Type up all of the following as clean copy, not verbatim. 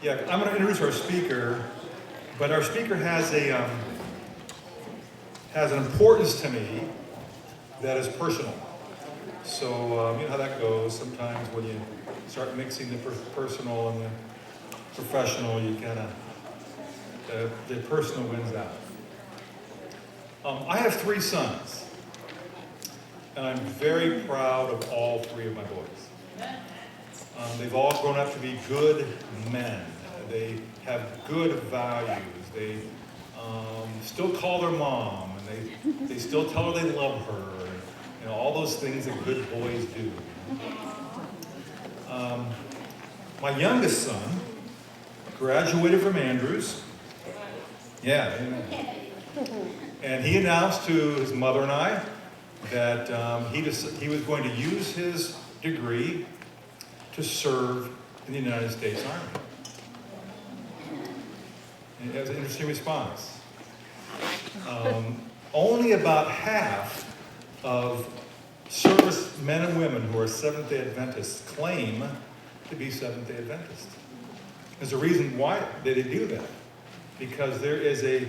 Yeah, I'm going to introduce our speaker, but our speaker has an importance to me that is personal. So you know how that goes. Sometimes when you start mixing the personal and the professional, you kind of the personal wins out. I have 3 sons, and I'm very proud of all 3 of my boys. They've all grown up to be good men. They have good values. They still call their mom, and they still tell her they love her. And, you know, all those things that good boys do. My youngest son graduated from Andrews. Yeah, amen. And he announced to his mother and I that he was going to use his degree to serve in the United States Army. And it was an interesting response. Only about half of service men and women who are Seventh-day Adventists claim to be Seventh-day Adventists. There's a reason why they do that. Because there is a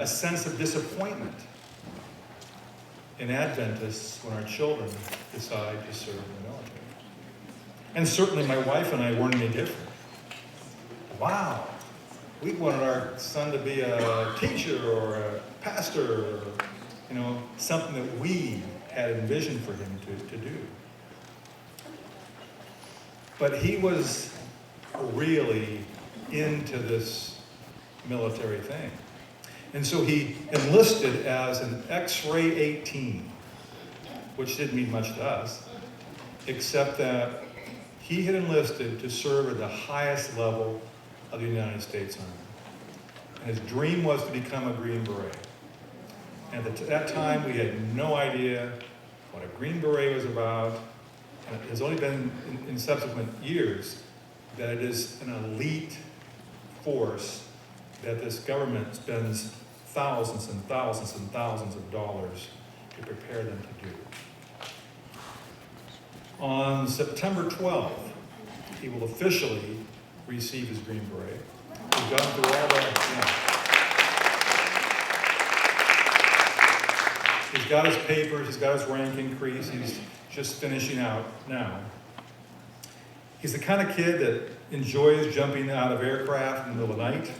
sense of disappointment in Adventists when our children decide to serve in the military. And certainly my wife and I weren't any different. Wow, we wanted our son to be a teacher or a pastor, or, you know, something that we had envisioned for him to do. But he was really into this military thing. And so he enlisted as an X-ray 18, which didn't mean much to us, except that he had enlisted to serve at the highest level of the United States Army. And his dream was to become a Green Beret. And at that time, we had no idea what a Green Beret was about. And it has only been in subsequent years that it is an elite force that this government spends thousands and thousands and thousands of dollars to prepare them to do. On September 12th, he will officially receive his Green Beret. We've gone through all that. Yeah. He's got his papers, he's got his rank increase, he's just finishing out now. He's the kind of kid that enjoys jumping out of aircraft in the middle of the night.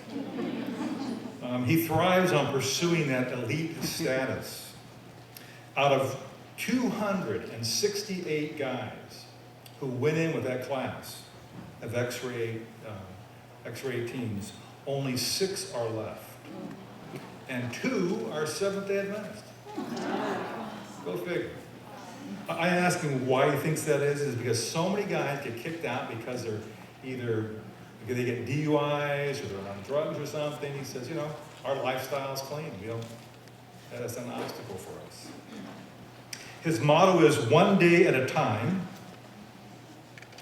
He thrives on pursuing that elite status. Out of 268 guys who went in with that class of X-ray 18s, only 6 are left. And 2 are Seventh-day Adventists. Go figure. I ask him why he thinks that is because so many guys get kicked out because they're either because they get DUIs or they're on drugs or something. He says, you know, our lifestyle's clean. That's an obstacle for us. His motto is one day at a time,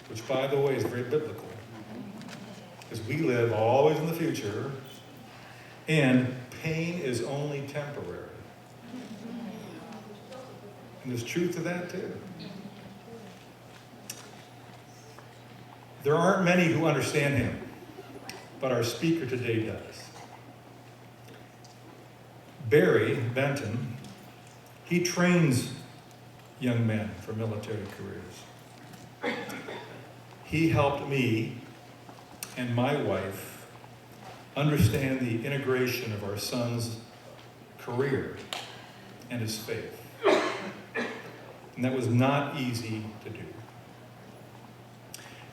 which, by the way, is very biblical. Because we live always in the future, and pain is only temporary. And there's truth to that, too. There aren't many who understand him, but our speaker today does. Benton, he trains young men for military careers. He helped me and my wife understand the integration of our son's career and his faith. And that was not easy to do.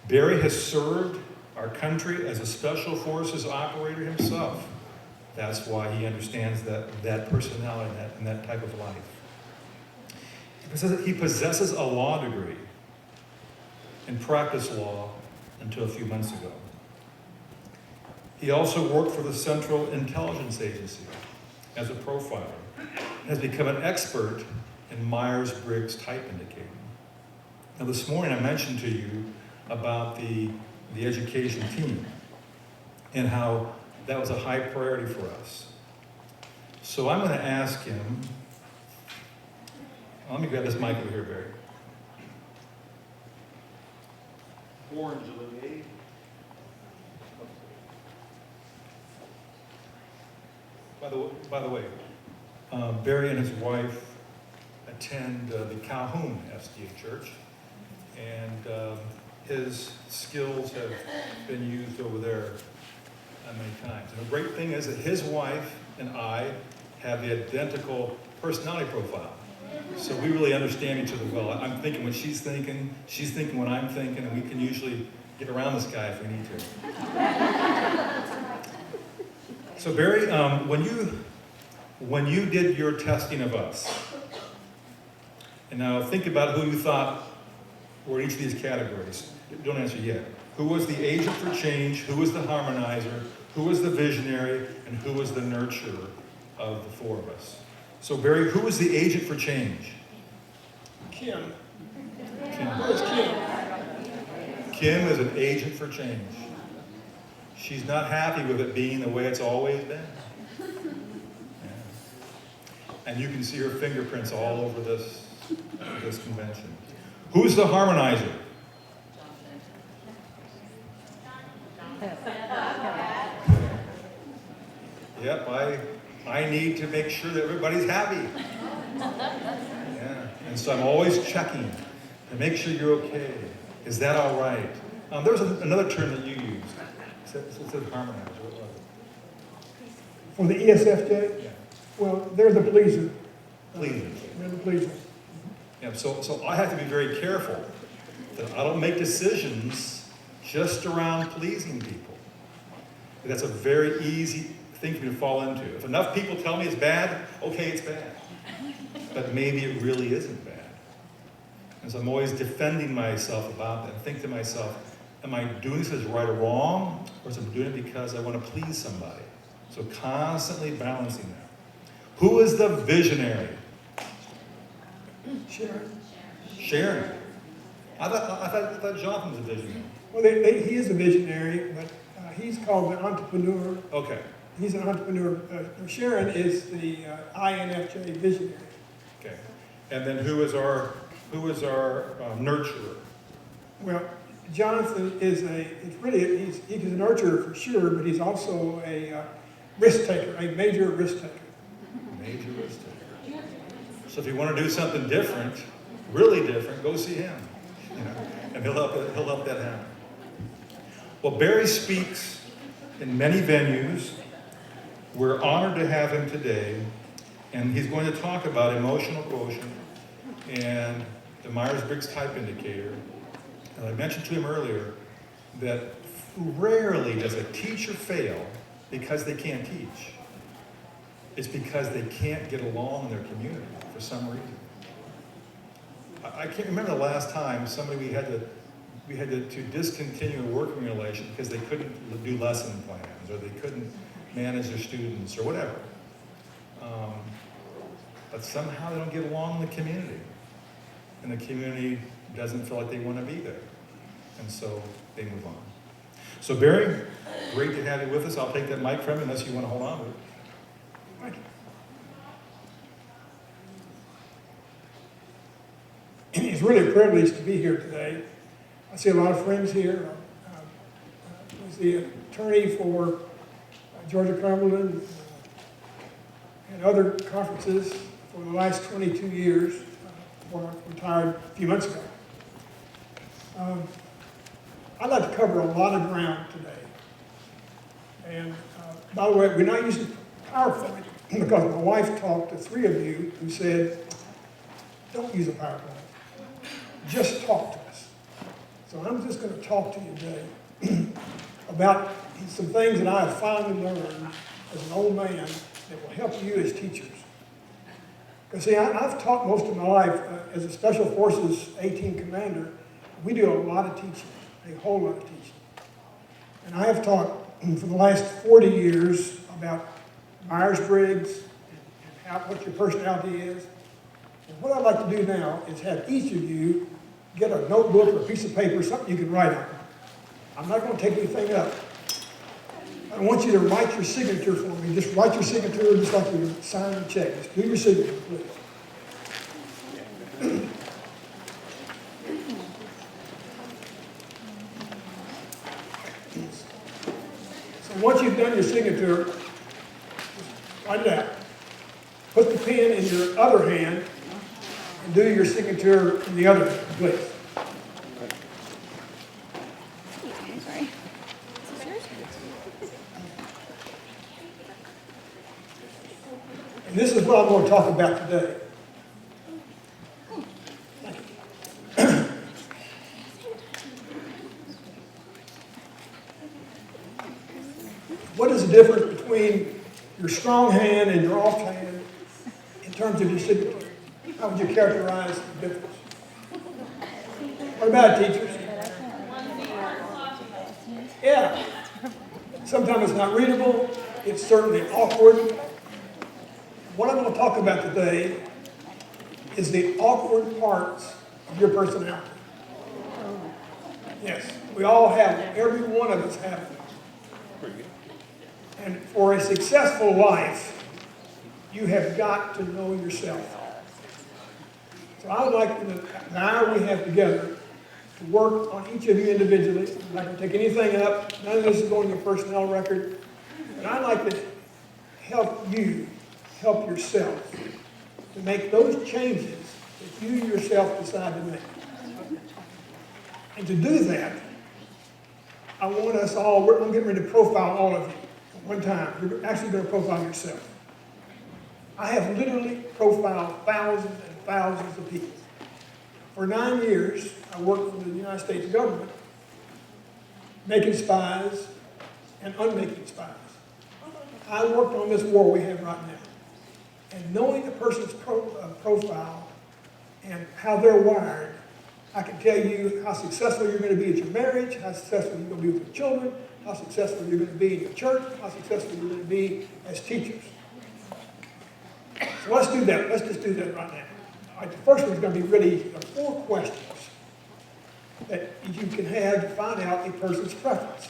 Barry has served our country as a special forces operator himself. That's why he understands that personality and that type of life. He possesses a law degree and practiced law until a few months ago. He also worked for the Central Intelligence Agency as a profiler and has become an expert in Myers-Briggs type indicating. Now this morning I mentioned to you about the education team and how that was a high priority for us. So I'm going to ask him, let me grab this mic over here, Barry. Orange, Olivier. By the way, Barry and his wife attend the Calhoun SDA Church, and his skills have been used over there many times. And the great thing is that his wife and I have the identical personality profile. So we really understand each other well. I'm thinking what she's thinking what I'm thinking, and we can usually get around this guy if we need to. So Barry, when you did your testing of us, and now think about who you thought were each of these categories. Don't answer yet. Who was the agent for change? Who was the harmonizer? Who was the visionary? And who was the nurturer of the four of us? So Barry, who was the agent for change? Kim. Where's Kim? Kim is an agent for change. She's not happy with it being the way it's always been. Yeah. And you can see her fingerprints all over this convention. Who's the harmonizer? Yep, I need to make sure that everybody's happy. Yeah, and so I'm always checking to make sure you're okay. Is that all right? There's another term that you used. It said harmonizer. What was it? For the ESFJ? Yeah. Well, they're the pleaser. Pleasers. They're the pleasers. Yeah, so I have to be very careful that I don't make decisions just around pleasing people. That's a very easy thing for me to fall into. If enough people tell me it's bad, okay, it's bad. But maybe it really isn't bad. And so I'm always defending myself about that. I think to myself, am I doing this as right or wrong? Or am I doing it because I want to please somebody? So constantly balancing that. Who is the visionary? Sharon. I thought Jonathan was a visionary. Well, he is a visionary, but he's called the entrepreneur. Okay. He's an entrepreneur. Sharon is the INFJ visionary. Okay. And then who is our nurturer? Well, Jonathan is he's a nurturer for sure, but he's also a risk taker, a major risk taker. Major risk taker. So if you want to do something different, really different, go see him. You know, and he'll help that happen. Well, Barry speaks in many venues. We're honored to have him today, and he's going to talk about emotional quotient and the Myers-Briggs type indicator. And I mentioned to him earlier that rarely does a teacher fail because they can't teach. It's because they can't get along in their community for some reason. I can't remember the last time we had to discontinue a working relation because they couldn't do lesson plans or they couldn't manage their students or whatever. But somehow they don't get along in the community. And the community doesn't feel like they want to be there. And so they move on. So Barry, great to have you with us. I'll take that mic from you unless you want to hold on to it. Thank you. It's really a privilege to be here today. I see a lot of friends here. I was the attorney for Georgia-Cumberland and other conferences for the last 22 years before I retired a few months ago. I'd like to cover a lot of ground today. And by the way, we're not using PowerPoint because my wife talked to three of you who said, don't use a PowerPoint. Just talk to us. So I'm just going to talk to you today about some things that I have finally learned as an old man that will help you as teachers. Because see, I've taught most of my life as a Special Forces 18 commander. We do a lot of teaching, a whole lot of teaching. And I have taught for the last 40 years about Myers-Briggs and what your personality is. And what I'd like to do now is have each of you get a notebook or a piece of paper, something you can write on. I'm not going to take anything up. I want you to write your signature for me. Just write your signature just like you sign a check. Just do your signature, please. So once you've done your signature, just Write it out. Put the pen in your other hand and do your signature in the other hand, please. Sorry. And this is what I'm going to talk about today. What is the difference between your strong hand and your off hand in terms of your signature? How would you characterize the difference? What about it, teachers? Yeah. Sometimes it's not readable. It's certainly awkward. What I'm going to talk about today is the awkward parts of your personality. Yes, we all have it. Every one of us have it. And for a successful life, you have got to know yourself. So I would like the hour we have together to work on each of you individually. I'm not going to take anything up. None of this is going to your personnel record. But I'd like to help you help yourself to make those changes that you yourself decide to make. And to do that, I want us all, I'm getting ready to profile all of you at one time. You're actually going to profile yourself. I have literally profiled thousands and thousands of people. For 9 years, I worked for the United States government, making spies and unmaking spies. I worked on this war we have right now. And knowing a person's profile and how they're wired, I can tell you how successful you're going to be at your marriage, how successful you're going to be with your children, how successful you're going to be in your church, how successful you're going to be as teachers. So let's do that. Let's just do that right now. All right, the first one's going to be really 4 questions that you can have to find out a person's preference.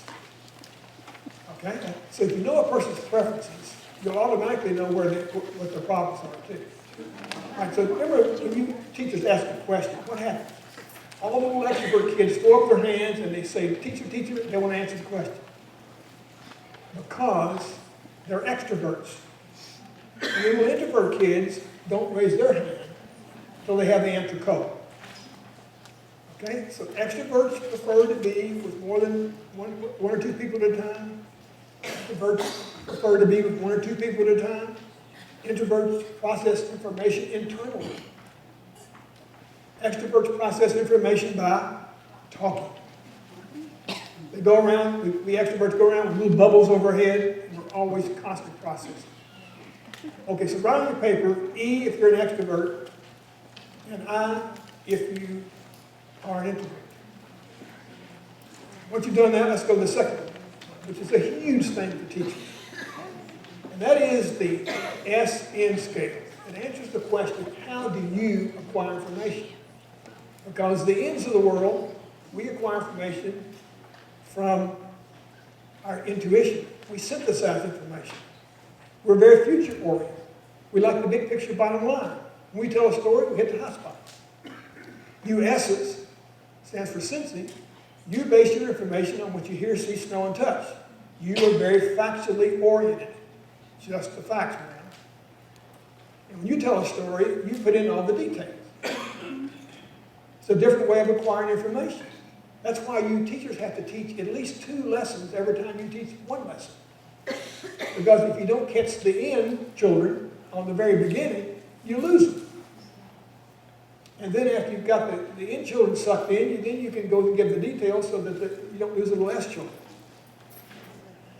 Okay? So if you know a person's preferences, you'll automatically know what their problems are too. All right, so remember when you teachers ask a question, what happens? All the little extrovert kids throw up their hands and they say, teacher, teacher, they want to answer the question. Because they're extroverts. And the little introvert kids don't raise their hand until they have the answer code. Okay, so extroverts prefer to be with more than one or two people at a time. Introverts prefer to be with 1 or 2 people at a time. Introverts process information internally. Extroverts process information by talking. They go around, we extroverts go around with little bubbles over our head, and we're always constant processing. Okay, so write on your paper, E if you're an extrovert, and I if you are an introvert. Once you've done that, let's go to the second one, which is a huge thing for teachers. And that is the SN scale. It answers the question, how do you acquire information? Because the ends of the world, we acquire information from our intuition. We synthesize information. We're very future-oriented. We like the big picture bottom line. When we tell a story, we hit the hot spot. US's stands for sensing. You base your information on what you hear, see, smell, and touch. You are very factually oriented. Just the facts, man. And when you tell a story, you put in all the details. It's a different way of acquiring information. That's why you teachers have to teach at least 2 lessons every time you teach 1 lesson. Because if you don't catch the end children on the very beginning, you lose them. And then after you've got the end children sucked in, then you can go and give the details so that you don't lose the last children.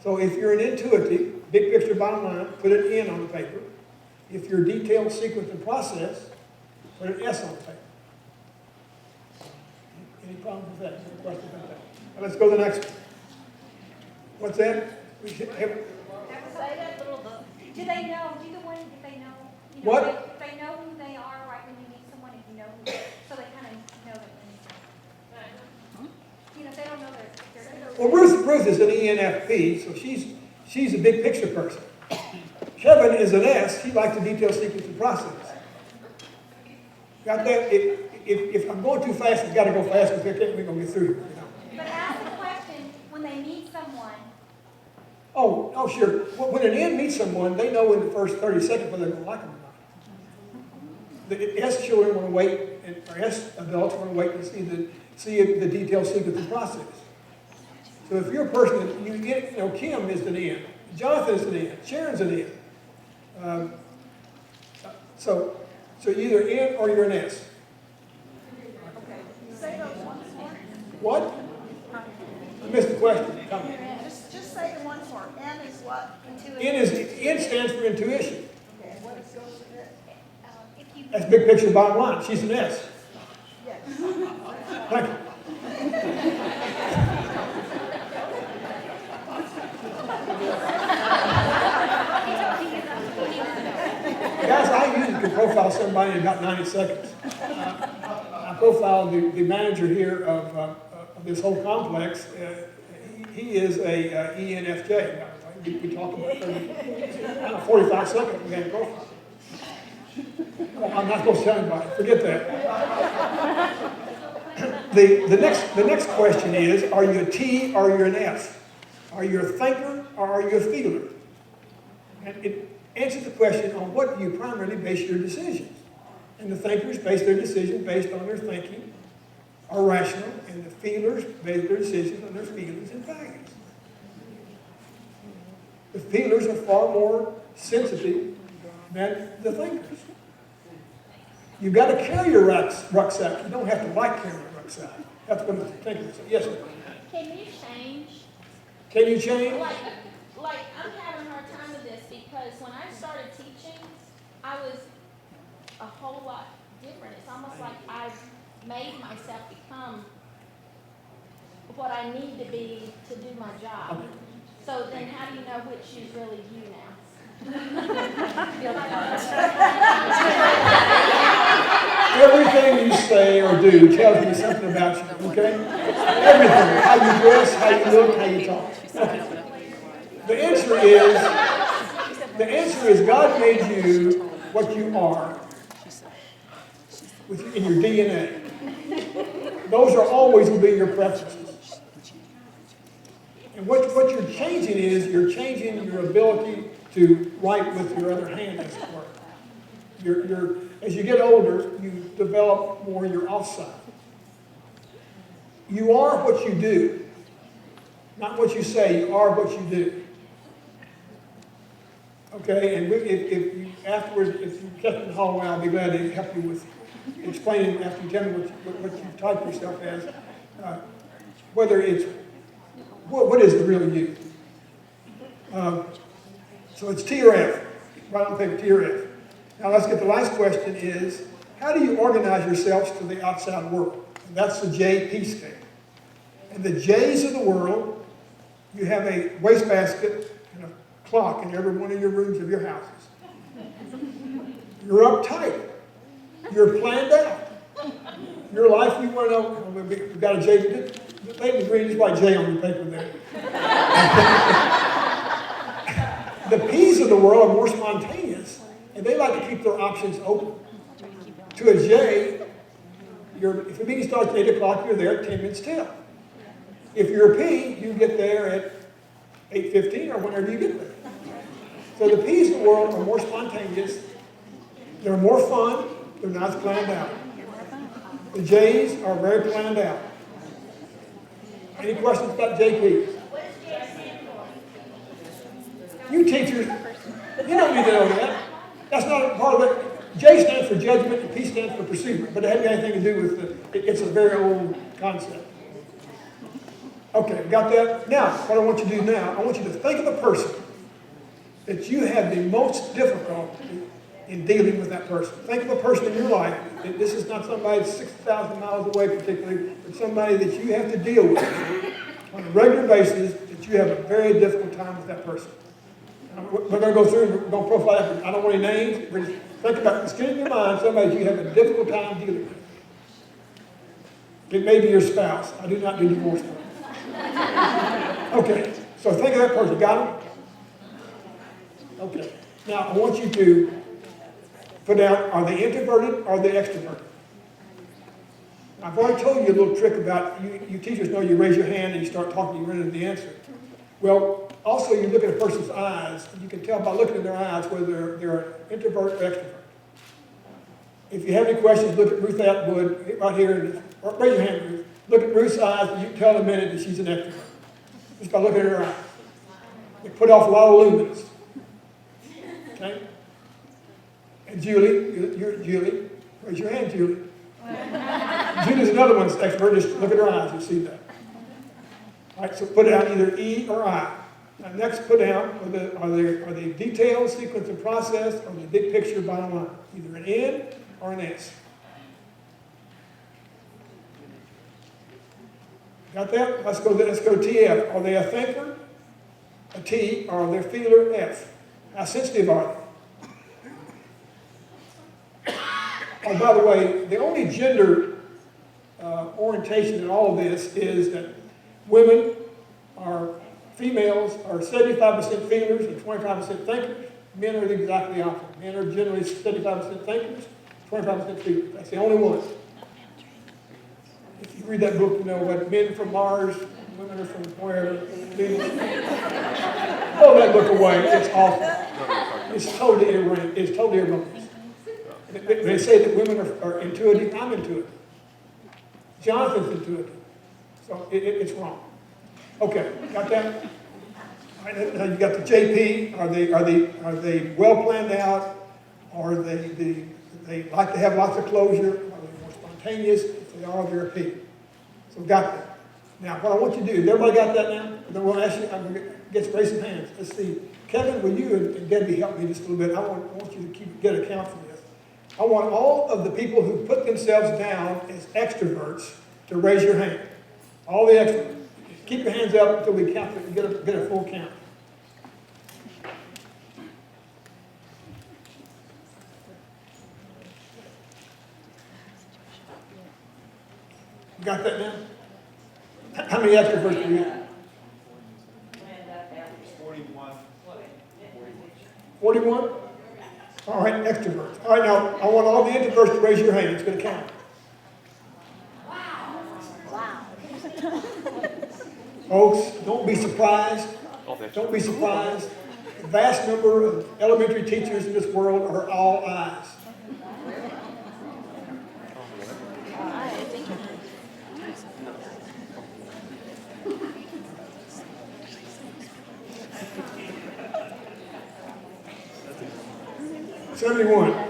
So if you're an intuitive, big picture bottom line, put an N on the paper. If you're detailed, sequence, and process, put an S on the paper. Any problems with that? Any questions about that? Now let's go to the next one. What's that? We should have, Say that little book. Do they know? Do the one? Do they know? You know What? If they know who they are, right? When you meet someone, if you know who, so they kind of know that. You know, if they don't know they're well, Ruth is an ENFP, so she's a big picture person. Kevin is an S. He likes the detailed sequence and process. Got that? If I'm going too fast, I've got to go fast because we're going to get through here. You know? But ask the question when they meet someone. Oh, sure. When an N meets someone, they know in the first 30 seconds whether they're going to like them or not. The S children want to wait, or S adults want to wait to see the detailed sequence and process. So if you're a person that you get, Kim is an N, Jonathan is an N, Sharon's an N. So you're either N or you're an S. Say those once more. What? I missed the question. Come on. Just say the once more. N is what? N stands for intuition. Okay, what is goes with it? If you, That's big picture bottom line. She's an S. Yes. Thank you. Guys, I usually can profile somebody in about 90 seconds. I profiled the manager here of this whole complex. He is a ENFJ, by the way. We talked about 45 seconds we had a profile. Oh, I'm not supposed to tell anybody. Forget that. The next question is, are you a T or are you an F? Are you a thinker or are you a feeler? And it answers the question on what do you primarily base your decisions. And the thinkers base their decisions based on their thinking, are rational, and the feelers base their decisions on their feelings and values. The feelers are far more sensitive than the thinkers. You've got to carry your rucksack. You don't have to like carrying a rucksack. That's what the thinkers say. Yes, sir. Can you change? Can you change? Like I'm having a hard time with this because when I started teaching, I was a whole lot different. It's almost like I've made myself become what I need to be to do my job. So then how do you know which is really you now? Everything you say or do tells me something about you, okay? Everything. How you dress, how you look, how you talk. Okay. The answer is God made you what you are in your DNA. Those are always will be your preferences. And what you're changing is you're changing your ability to write with your other hand, as it were. As you get older, you develop more your offside. You are what you do, not what you say. You are what you do. Okay, and if you afterwards, if you catch me in the hallway, I'll be glad to help you with explaining after you tell me what you type yourself as, whether it's what is the real you. So it's T or F. Right on paper, T or F. Now let's get the last question is, how do you organize yourselves to the outside world? And that's the JP scale. And the J's of the world, you have a wastebasket and a clock in every one of your rooms of your houses. You're uptight. You're planned out. Your life, you want to know, we've got a J, the thing in green is by J on your paper there. The P's of the world are more spontaneous, and they like to keep their options open. To a J, if the meeting starts at 8 o'clock, you're there at 10 minutes till. If you're a P, you get there at 8:15 or whenever you get there. So the P's of the world are more spontaneous, they're more fun, they're not as planned out. The J's are very planned out. Any questions about JPs? what does J stand for? You teachers, you don't need to know that. That's not a part of it. J stands for judgment and P stands for perceivement, but it hasn't got anything to do with it's a very old concept. Okay, got that? Now, what I want you to do now, I want you to think of a person that you have the most difficulty in dealing with that person. Think of a person in your life. This is not somebody that's 6,000 miles away particularly, but somebody that you have to deal with on a regular basis that you have a very difficult time with that person. We're going to go through and we're going to profile that. I don't want any names. But think about it. Get in your mind somebody that you have a difficult time dealing with. It may be your spouse. I do not do divorce plans. Okay, so think of that person. Got him? Okay. Now, I want you to put down, are they introverted or are they extroverted? I've already told you a little trick about, you teachers know you raise your hand and you start talking, you run into the answer. Well, also you look at a person's eyes, and you can tell by looking at their eyes whether they're an introvert or extrovert. If you have any questions, look at Ruth Atwood right here. Raise your hand, Ruth. Look at Ruth's eyes, and you can tell in a minute that she's an extrovert. Just by looking at her eyes. They put off a lot of luminance. Okay? And Julie, you're Julie. Raise your hand, Julie. Julie's another one that's extrovert. Just look at her eyes, you'll see that. All right, so put down either E or I. Now next, put down are the details, sequence, and process, or the big picture, bottom line. Either an N or an S. Got that? Let's go TF. Are they a thinker, a T, or are they a feeler, F? How sensitive are they? Oh, by the way, the only gender orientation in all of this is that females are 75% feelers and 25% thinkers. Men are exactly the opposite. Men are generally 75% thinkers, 25% feelers. That's the only one. If you read that book, you know what men are from Mars, women are from wherever. Throw that book away. It's awful. It's totally erroneous. They say that women are intuitive. I'm intuitive. Jonathan's intuitive. So it's wrong. Okay, got that? All right, now you got the JP. Are they well planned out? Or they like to have lots of closure? Are they more spontaneous? If they are, they're a P. So got that. Now, what I want you to do, has everybody got that now? Then we'll ask you, I'm going to get some raise some hands. Let's see. Kevin, will you and Debbie help me just a little bit? I want you to get a count for this. I want all of the people who put themselves down as extroverts to raise your hand. All the extroverts. Keep your hands up until we count and get a full count. You got that now? How many extroverts do you have? 41. 41? All right, extroverts. All right, now, I want all the introverts to raise your hand. It's going to count. Folks, don't be surprised. Don't be surprised. The vast number of elementary teachers in this world are all eyes. $71.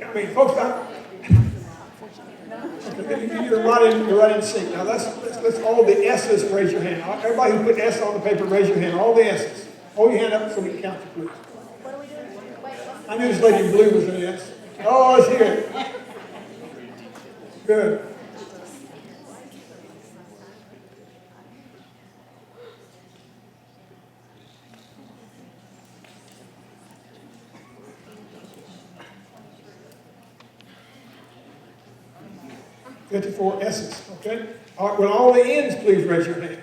I mean, folks, you're right in sync. Now let's all the S's raise your hand. Everybody who put S on the paper, raise your hand. All the S's. Hold your hand up so we can count you, please. I knew this lady in blue was an S. Oh, let's hear it. Good. $54 S's, okay? All right, will all the N's please raise your hand?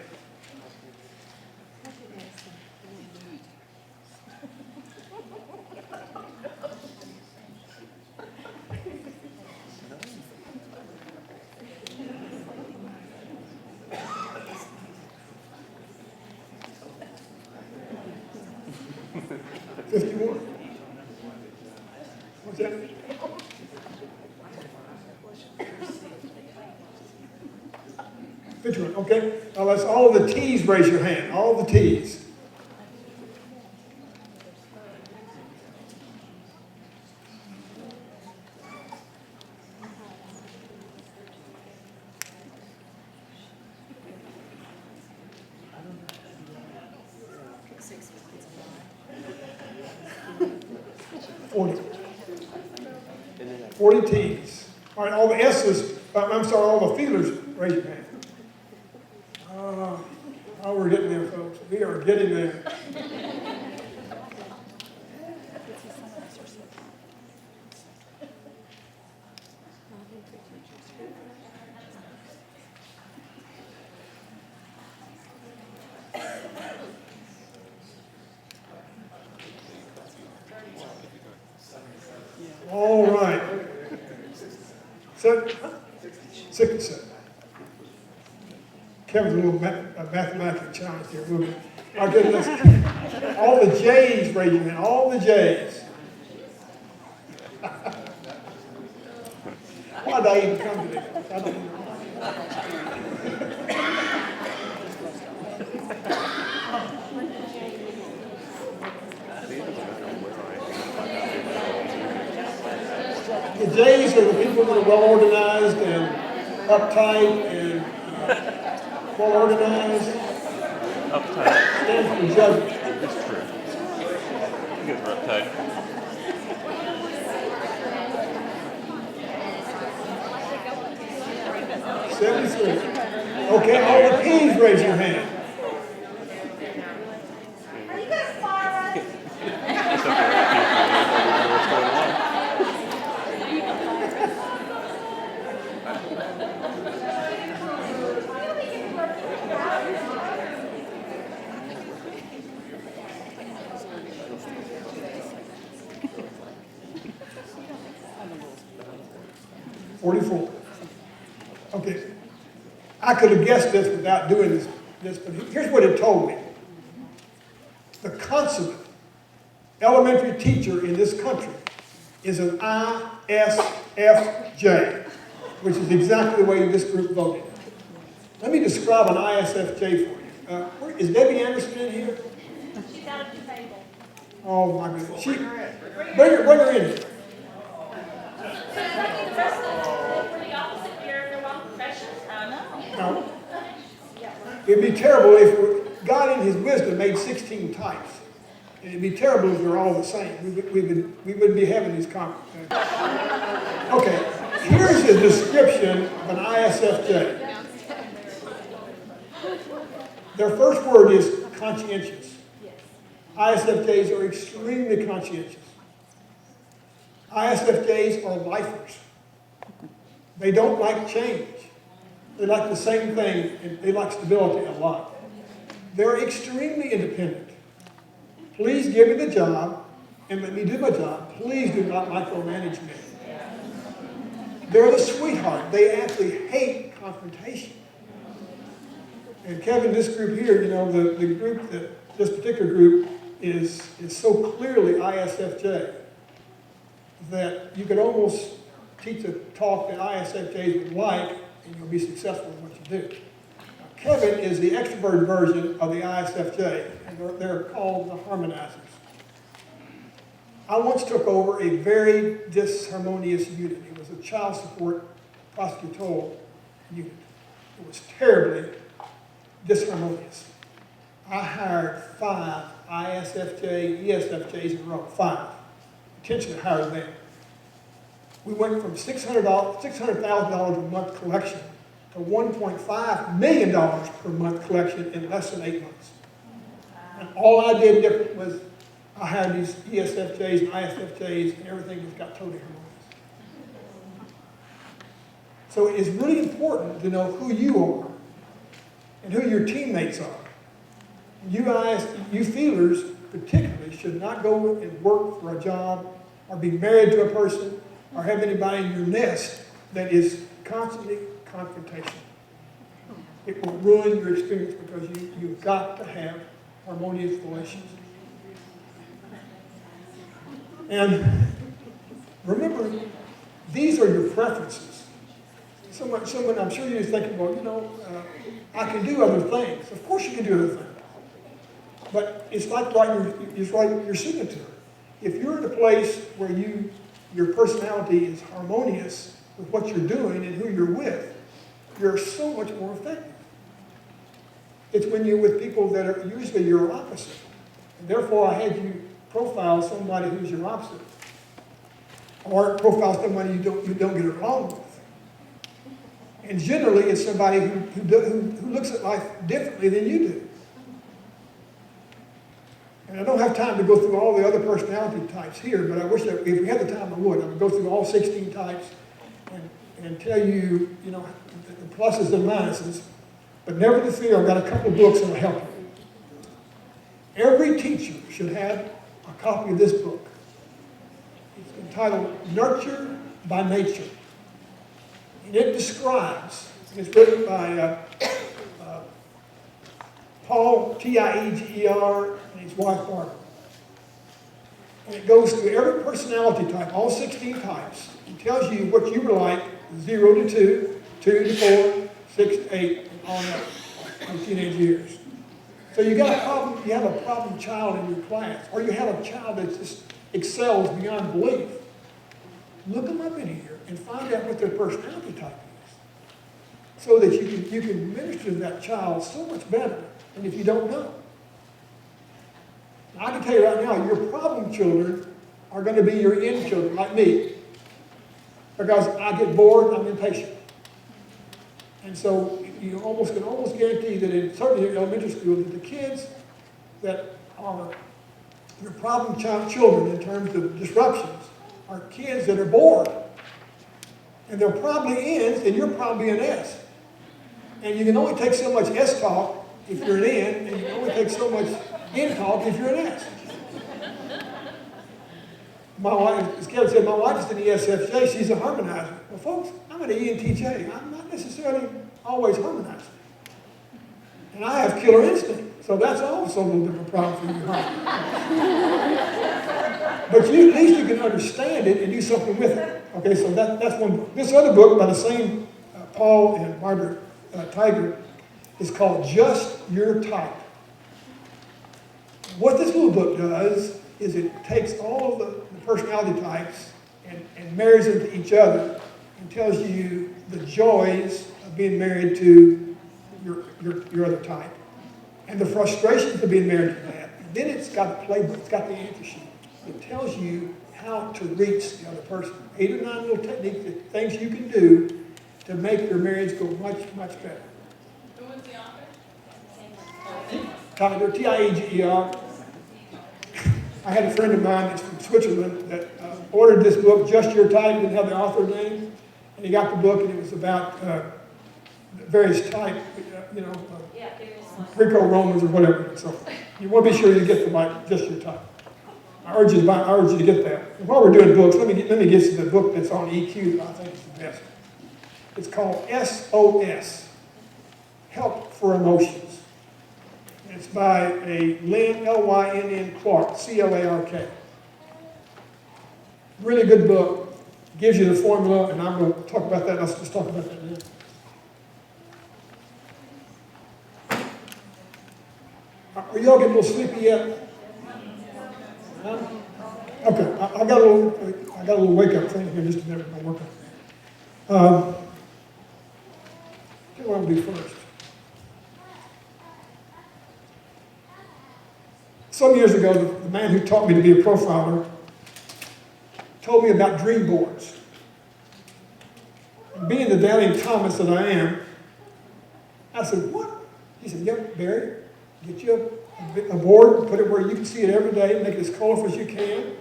$51. What's that? Okay, now let's all the T's raise your hand. All the T's. $40 T's. All right, all the S's, I'm sorry, all the feelers raise your hand. Oh, we're getting there, folks. We are getting there. All right. 67. Kevin's a little mathematically challenged here, a little bit. All right, good, listen. All the J's, raise your hand, all the J's. Why did I even come to this? I don't know. The J's are the people that are well organized and uptight and well organized. Uptight. Stands for judgment. It's true. You guys are uptight. Okay, all the P's, raise your hand. Are you gonna fire us? It's okay. What's going on? 44. Okay. I could have guessed this without doing this, but here's what it told me. The consummate elementary teacher in this country is an ISFJ, which is exactly the way this group voted. Let me describe an ISFJ for you. Is Debbie Anderson in here? She's out at the table. Oh my goodness. Bring her in. So it's like the rest of the the opposite here, they're all professionals. No. It'd be terrible if God in his wisdom made 16 types. It'd be terrible if they're all the same. We wouldn't be having these conversations. Okay, here's a description of an ISFJ. Their first word is conscientious. ISFJs are extremely conscientious. ISFJs are lifers. They don't like change. They like the same thing, and they like stability a lot. They're extremely independent. Please give me the job and let me do my job. Please do not micromanage me. They're the sweetheart. They actually hate confrontation. And Kevin, this group here, the group this particular group is so clearly ISFJ that you could almost teach a talk that ISFJs would like, and you'll be successful in what you do. Now, Kevin is the extrovert version of the ISFJ, and they're called the harmonizers. I once took over a very disharmonious unit. It was a child support prosecutorial unit. It was terribly disharmonious. I hired 5 ISFJ, ESFJs in a row, 5. Intentionally hired them. We went from $600,000 a month collection to $1.5 million per month collection in less than 8 months. And all I did different was I hired these ESFJs and ISFJs, and everything just got totally harmonious. So it is really important to know who you are and who your teammates are. You feelers particularly should not go and work for a job or be married to a person or have anybody in your nest that is constantly confrontational. It will ruin your experience because you've got to have harmonious relations. And remember, these are your preferences. Someone, I'm sure you're thinking, well, I can do other things. Of course you can do other things. But it's like your signature. If you're in a place where your personality is harmonious with what you're doing and who you're with, you're so much more effective. It's when you're with people that are usually your opposite. And therefore, I had you profile somebody who's your opposite. Or profile somebody you don't get along with. And generally, it's somebody who looks at life differently than you do. And I don't have time to go through all the other personality types here, but I wish that if we had the time, I would. I would go through all 16 types and tell you, the pluses and minuses. But never to fear, I've got a couple of books that will help you. Every teacher should have a copy of this book. It's entitled Nurture by Nature. And it describes, it's written by Paul, Tieger, and his wife Barbara. And it goes through every personality type, all 16 types, and tells you what you were like, 0 to 2, 2 to 4, 6 to 8, and on up in teenage years. So you got a problem, you have a problem child in your class, or you have a child that just excels beyond belief. Look them up in here and find out what their personality type is, so that you can minister to that child so much better than if you don't know. Now, I can tell you right now, your problem children are going to be your in children, like me, because I get bored, I'm impatient. And so you can almost guarantee that certainly in elementary school, that the kids that are your problem child children in terms of disruptions are kids that are bored. And they're probably N's, and you're probably an S. And you can only take so much S talk if you're an N, and you can only take so much N talk if you're an S. My wife, as Kevin said, my wife is an ESFJ, she's a harmonizer. Well, folks, I'm an ENTJ. I'm not necessarily always harmonizing. And I have killer instinct, so that's also a little bit of a problem for you. But at least you can understand it and do something with it. Okay, so that's one book. This other book by the same Paul and Barbara Tiger is called Just Your Type. What this little book does is it takes all of the personality types and marries them to each other and tells you the joys of being married to your other type and the frustrations of being married to that. And then it's got a playbook, it's got the answer sheet. It tells you how to reach the other person. 8 or 9 little techniques, things you can do to make your marriage go much, much better. Who was the author? Tyler, Tieger. I had a friend of mine that's from Switzerland that ordered this book, Just Your Type, didn't have the author name, and he got the book, and it was about various types, Greco-Romans or whatever. So you want to be sure you get the right, Just Your Type. I urge you to get that. And while we're doing books, let me get to the book that's on EQ that I think is the best. It's called SOS, Help for Emotions. And it's by a Lynn, Lynn Clark, Clark. Really good book. Gives you the formula, and I'm going to talk about that. Let's just talk about that now. Are y'all getting a little sleepy yet? Huh? Okay, I got a little wake up thing here just a minute. I'll work on it. What I'm going to do first. Some years ago, the man who taught me to be a profiler told me about dream boards. And being the doubting Thomas that I am, I said, what? He said, yep, Barry, get you a board, put it where you can see it every day, make it as colorful as you can,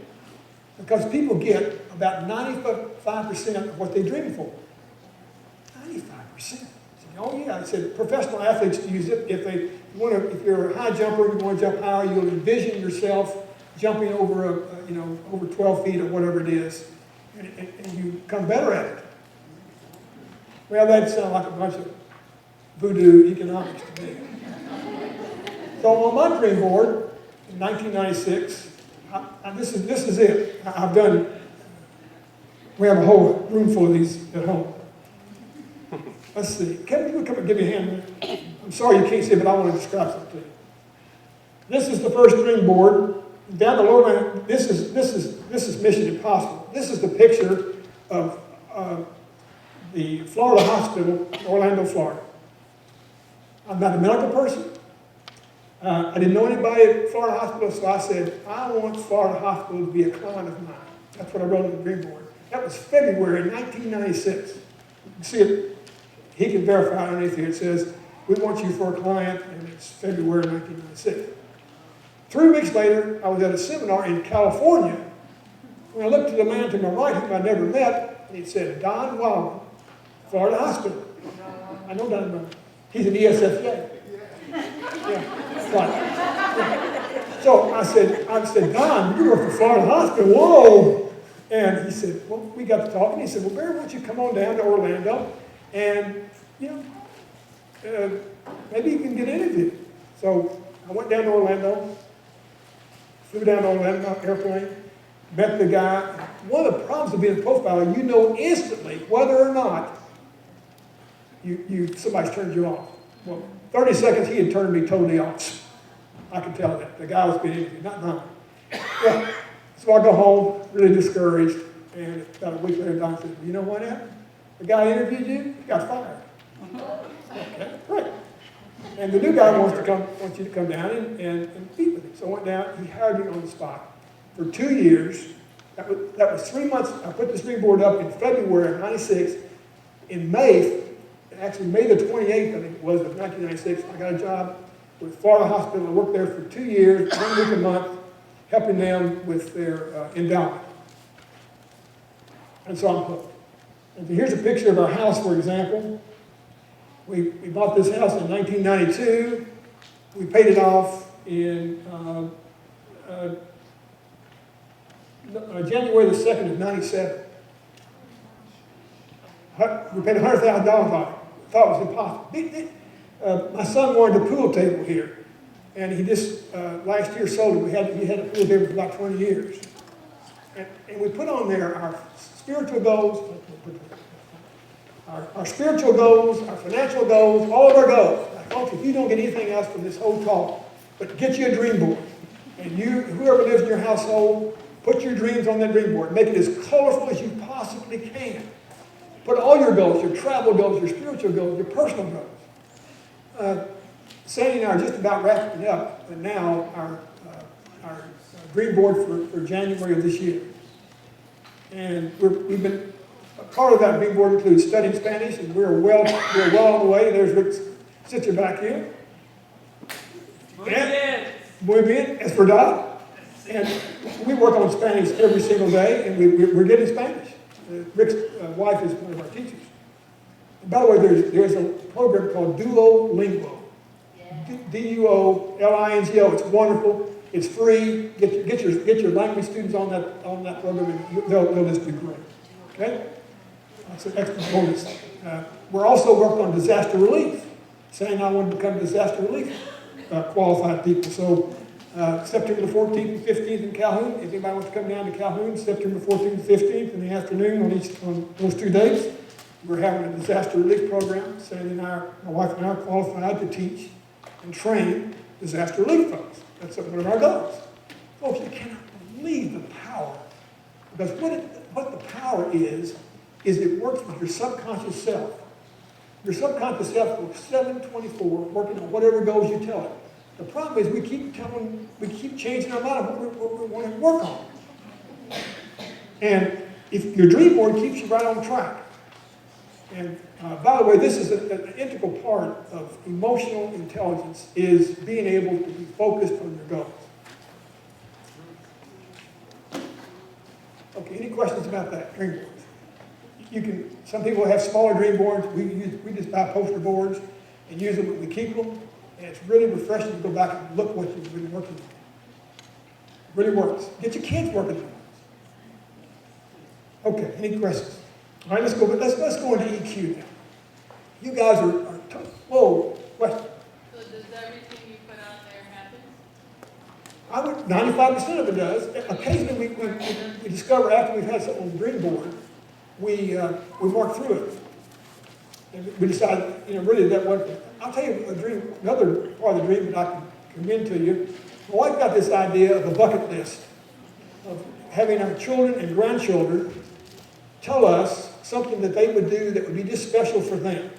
because people get about 95% of what they dream for. 95%. I said, oh yeah, I said professional athletes use it. If you're a high jumper, you want to jump higher, you'll envision yourself jumping over over 12 feet or whatever it is, and you become better at it. Well, that sounds like a bunch of voodoo economics to me. So on my dream board in 1996, this is it. We have a whole room full of these at home. Let's see. Kevin, you come and give me a hand. I'm sorry you can't see it, but I want to describe something to you. This is the first dream board. Down the lower line, this is Mission Impossible. This is the picture of the Florida hospital in Orlando, Florida. I'm not a medical person. I didn't know anybody at Florida Hospital, so I said, I want Florida Hospital to be a client of mine. That's what I wrote on the dream board. That was February 1996. You can see it. He can verify underneath here. It says, we want you for a client, and it's February 1996. 3 weeks later, I was at a seminar in California. When I looked at the man to my right, whom I never met, and he said, Don Wildman, Florida Hospital. I know Don Wildman. He's an ESFJ. Yeah, right. Yeah. So I said, Don, you work for Florida Hospital. Whoa! And he said, well, we got to talking. He said, well, Barry, why don't you come on down to Orlando and, maybe you can get interviewed. So I went down to Orlando, flew down to Orlando, airplane, met the guy. One of the problems of being a profiler, you know instantly whether or not somebody's turned you off. Well, 30 seconds he had turned me totally off. I could tell that. The guy was being interviewed, not mine. Well, so I go home, really discouraged, and about a week later, Don said, you know what happened? The guy interviewed you, he got fired. Okay, great. And the new guy wants you to come down and meet with him. So I went down, he hired me on the spot. For 2 years, that was 3 months, I put this big board up in February of '96. In May, actually May the 28th, I think it was, of 1996, I got a job with Florida Hospital. I worked there for 2 years, 1 week a month, helping them with their endowment. And so I'm hooked. And so here's a picture of our house, for example. We bought this house in 1992. We paid it off in January the 2nd of '97. We paid $100,000 on it. Thought it was impossible. My son wanted a pool table here, and he just last year sold it. He had a pool table for about 20 years, and we put on there our spiritual goals, our spiritual goals, our financial goals, all of our goals. Now, folks, if you don't get anything else from this whole talk, but get you a dream board, and whoever lives in your household, put your dreams on that dream board. Make it as colorful as you possibly can. Put all your goals, your travel goals, your spiritual goals, your personal goals. Sandy and I are just about wrapping it up, and now our dream board for January of this year. And we've been, part of that dream board includes studying Spanish, and we're well on the way. There's Rick's sister back here. Muy bien, es verdad. And we work on Spanish every single day, and we're getting Spanish. Rick's wife is one of our teachers. And by the way, there's a program called Duolingo. Duolingo. It's wonderful. It's free. Get your language students on that program, and they'll just do great. Okay? That's an extra bonus. We're also working on disaster relief. Saying I want to become disaster relief qualified people. So September the 14th and 15th in Calhoun. If anybody wants to come down to Calhoun, September 14th and 15th in the afternoon on those 2 days, we're having a disaster relief program. Sandy and my wife and I are qualified to teach and train disaster relief folks. That's one of our goals. Folks, you cannot believe the power. Because what the power is it works with your subconscious self. Your subconscious self works 7/24, working on whatever goals you tell it. The problem is we keep changing our mind of what we want to work on. And if your dream board keeps you right on track. And by the way, this is an integral part of emotional intelligence, is being able to be focused on your goals. Okay, any questions about that, dream boards? Some people have smaller dream boards. We just buy poster boards and use them. We keep them. And it's really refreshing to go back and look what you've been working on. It really works. Get your kids working on it. Okay, any questions? All right, let's go into EQ now. You guys are whoa, question. So does everything you put out there happen? I would 95% of it does. Occasionally we discover after we've had something on the dream board, we work through it. And we decide, really that wasn't. I'll tell you another part of the dream that I can commend to you. My wife got this idea of a bucket list of having our children and grandchildren tell us something that they would do that would be just special for them.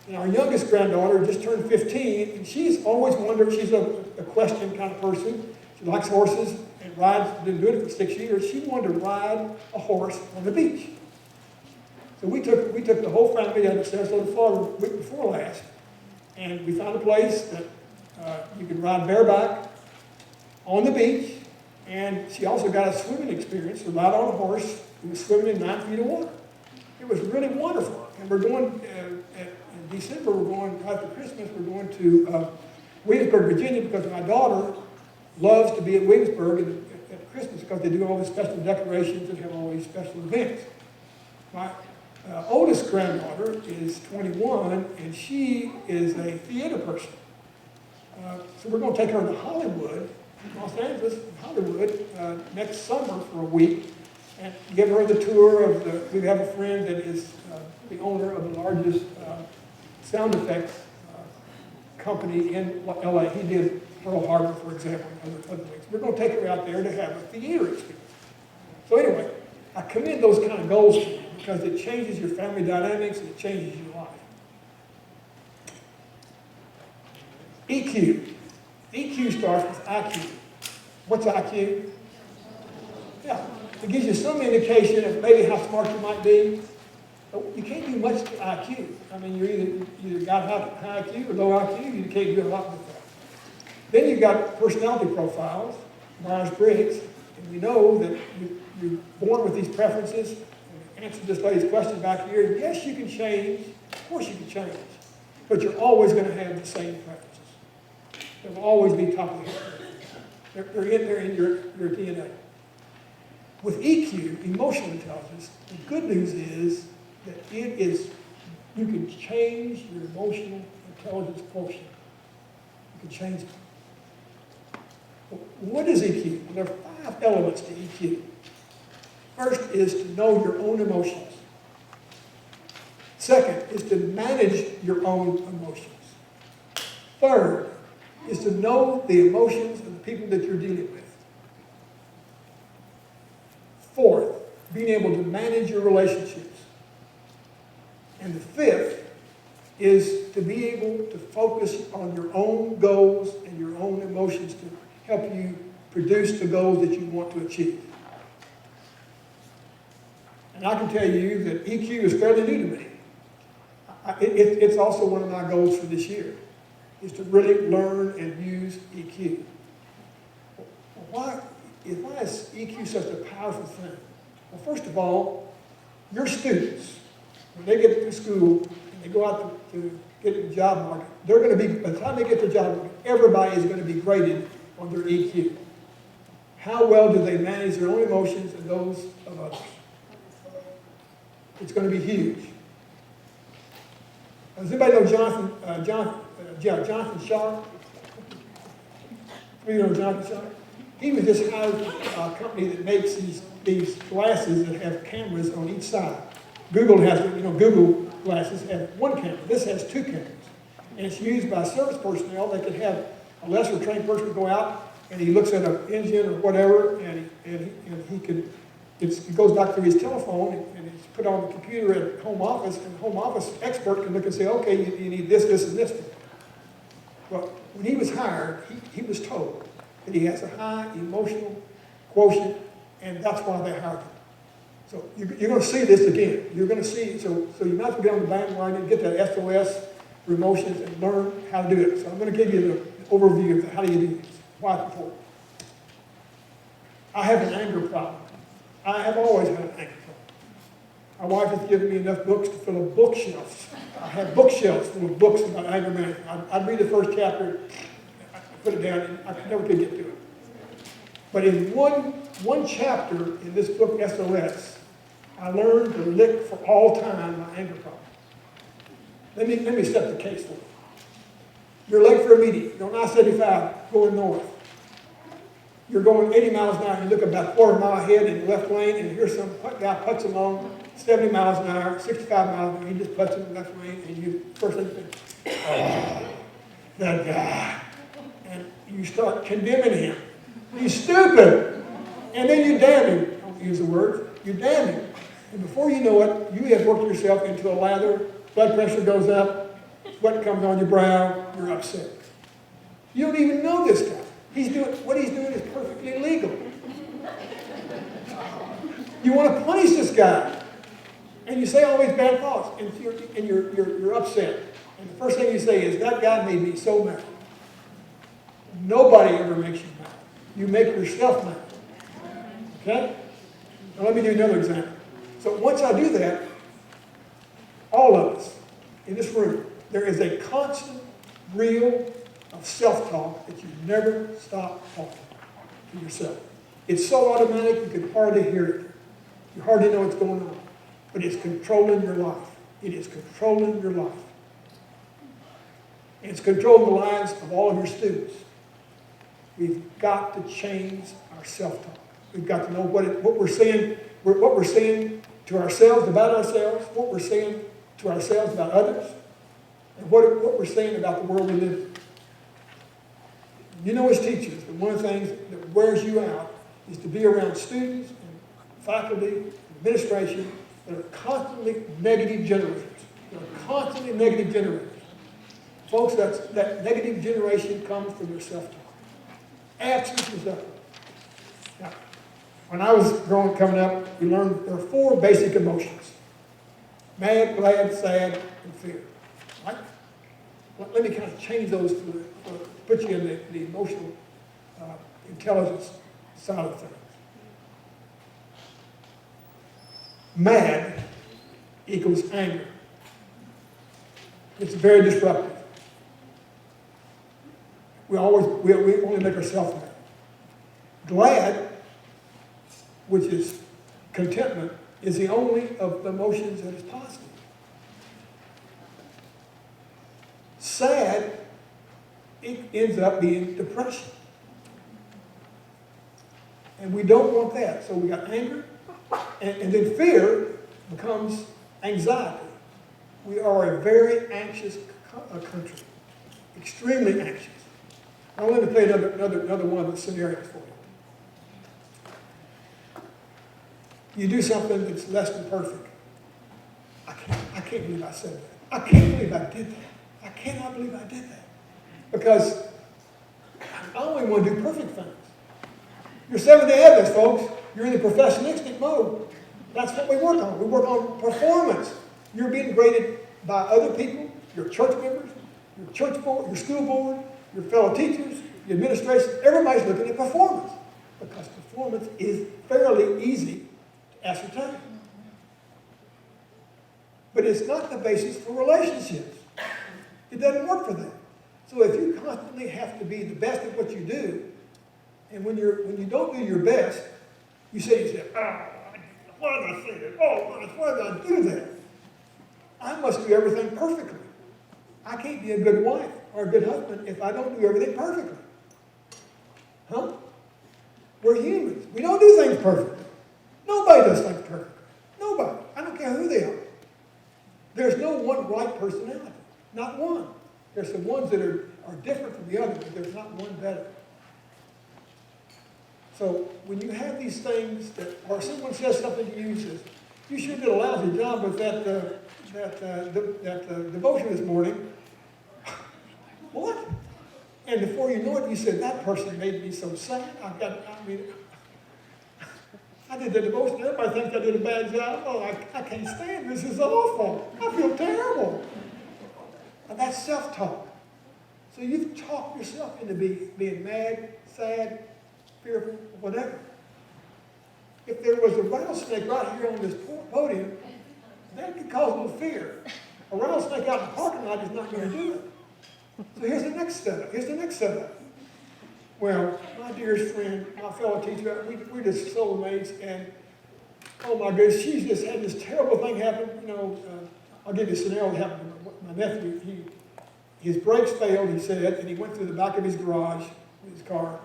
And our youngest granddaughter just turned 15, and she's always wondered, she's a equestrian kind of person. She likes horses and rides, been doing it for 6 years. She wanted to ride a horse on the beach. So we took the whole family down to Sarasota, Florida, the week before last, and we found a place that you could ride bareback on the beach, and she also got a swimming experience to ride on a horse who was swimming in 9 feet of water. It was really wonderful. And we're going, in December, after Christmas, we're going to Williamsburg, Virginia, because my daughter loves to be at Williamsburg at Christmas because they do all these special decorations and have all these special events. My oldest granddaughter is 21, and she is a theater person. So we're going to take her to Hollywood, Los Angeles, Hollywood, next summer for a week, and give her the tour of the. We have a friend that is the owner of the largest sound effects company in LA. He did Pearl Harbor, for example, and other things. We're going to take her out there to have a theater experience. So anyway, I commend those kind of goals to you because it changes your family dynamics and it changes your life. EQ. EQ starts with IQ. What's IQ? Yeah, it gives you some indication of maybe how smart you might be. But you can't do much to IQ. I mean, you either got high IQ or low IQ. You can't do a lot with that. Then you've got personality profiles, Myers-Briggs, and we know that you're born with these preferences. And answer this lady's question back here. Yes, you can change. Of course you can change. But you're always going to have the same preferences. They will always be top of the head. They're in your DNA. With EQ, emotional intelligence, the good news is that you can change your emotional intelligence quotient. You can change it. What is EQ? Well, there are 5 elements to EQ. First is to know your own emotions. Second is to manage your own emotions. Third is to know the emotions of the people that you're dealing with. Fourth, being able to manage your relationships. And the fifth is to be able to focus on your own goals and your own emotions to help you produce the goals that you want to achieve. And I can tell you that EQ is fairly new to me. It's also one of my goals for this year, is to really learn and use EQ. Why is EQ such a powerful thing? Well, first of all, your students, when they get to school and they go out to get in the job market, they're going to be, by the time they get to the job market, everybody is going to be graded on their EQ. How well do they manage their own emotions and those of others? It's going to be huge. Does anybody know Jonathan Sharp? You know Jonathan Sharp? He was just hired a company that makes these glasses that have cameras on each side. Google has, Google glasses have one camera. This has 2 cameras. And it's used by service personnel. They could have a lesser trained person go out and he looks at an engine or whatever and he can, it goes back to his telephone and it's put on the computer at home office and the home office expert can look and say, okay, you need this, this, and this. Well, when he was hired, he was told that he has a high emotional quotient and that's why they hired him. So you're going to see this again. You're going to see, so you might as well get on the bandwagon, get that SOS for emotions and learn how to do it. So I'm going to give you the overview of how do you do this, why it's important. I have an anger problem. I have always had an anger problem. My wife has given me enough books to fill a bookshelf. I have bookshelves full of books about anger management. I'd read the first chapter, I'd put it down, and I never could get to it. But in one chapter in this book, SOS, I learned to lick for all time my anger problem. Let me set the case for you. You're late for a meeting. You're on I-75 going north. You're going 80 miles an hour. You look about a quarter mile ahead in the left lane, and here's some guy puts along 70 miles an hour, 65 miles an hour. He just puts in the left lane, and you first thing you think, oh, that guy. And you start condemning him. He's stupid. And then you damn him. Don't use the word. You damn him. And before you know it, you have worked yourself into a lather. Blood pressure goes up. Sweat comes on your brow. You're upset. You don't even know this guy. What he's doing is perfectly legal. You want to punish this guy. And you say all these bad thoughts. And you're upset. And the first thing you say is, that guy made me so mad. Nobody ever makes you mad. You make yourself mad. Okay? Now let me give you another example. So once I do that, all of us in this room, there is a constant reel of self-talk that you never stop talking to yourself. It's so automatic you can hardly hear it. You hardly know what's going on. But it's controlling your life. It is controlling your life. And it's controlling the lives of all of your students. We've got to change our self-talk. We've got to know what we're saying to ourselves about ourselves, what we're saying to ourselves about others, and what we're saying about the world we live in. You know, as teachers, that one of the things that wears you out is to be around students and faculty and administration that are constantly negative generators. They're constantly negative generators. Folks, that negative generation comes from your self-talk. Absence is up. Now, when I was coming up, we learned there are 4 basic emotions: mad, glad, sad, and fear. Right? Let me kind of change those to put you in the emotional intelligence side of things. Mad equals anger. It's very disruptive. We only make ourselves mad. Glad, which is contentment, is the only of the emotions that is positive. Sad, it ends up being depression. And we don't want that. So we got anger, and then fear becomes anxiety. We are a very anxious country, extremely anxious. Now let me play another one of the scenarios for you. You do something that's less than perfect. I can't believe I said that. I can't believe I did that. I cannot believe I did that. Because I only want to do perfect things. You're Seventh-day Adventists, folks. You're in the perfectionistic mode. That's what we work on. We work on performance. You're being graded by other people, your church members, your church board, your school board, your fellow teachers, the administration. Everybody's looking at performance because performance is fairly easy to ascertain. But it's not the basis for relationships. It doesn't work for them. So if you constantly have to be the best at what you do, and when you don't do your best, you say to yourself, why did I say that? Oh, why did I do that? I must do everything perfectly. I can't be a good wife or a good husband if I don't do everything perfectly. Huh? We're humans. We don't do things perfectly. Nobody does things perfectly. Nobody. I don't care who they are. There's no one right personality. Not one. There's some ones that are different from the other, but there's not one better. So when you have these things that, or someone says something to you and says, you sure did a lousy job with that devotion this morning. What? And before you know it, you said, that person made me so sad. I did the devotion. Everybody thinks I did a bad job. Oh, I can't stand this. This is awful. I feel terrible. And that's self-talk. So you've talked yourself into being mad, sad, fearful, whatever. If there was a rattlesnake right here on this podium, that could cause a little fear. A rattlesnake out in the parking lot is not going to do it. So here's the next setup. Well, my dearest friend, my fellow teacher, we're just soulmates, and oh my goodness, she's just had this terrible thing happen. I'll give you a scenario that happened to my nephew. His brakes failed, he said, and he went through the back of his garage with his car.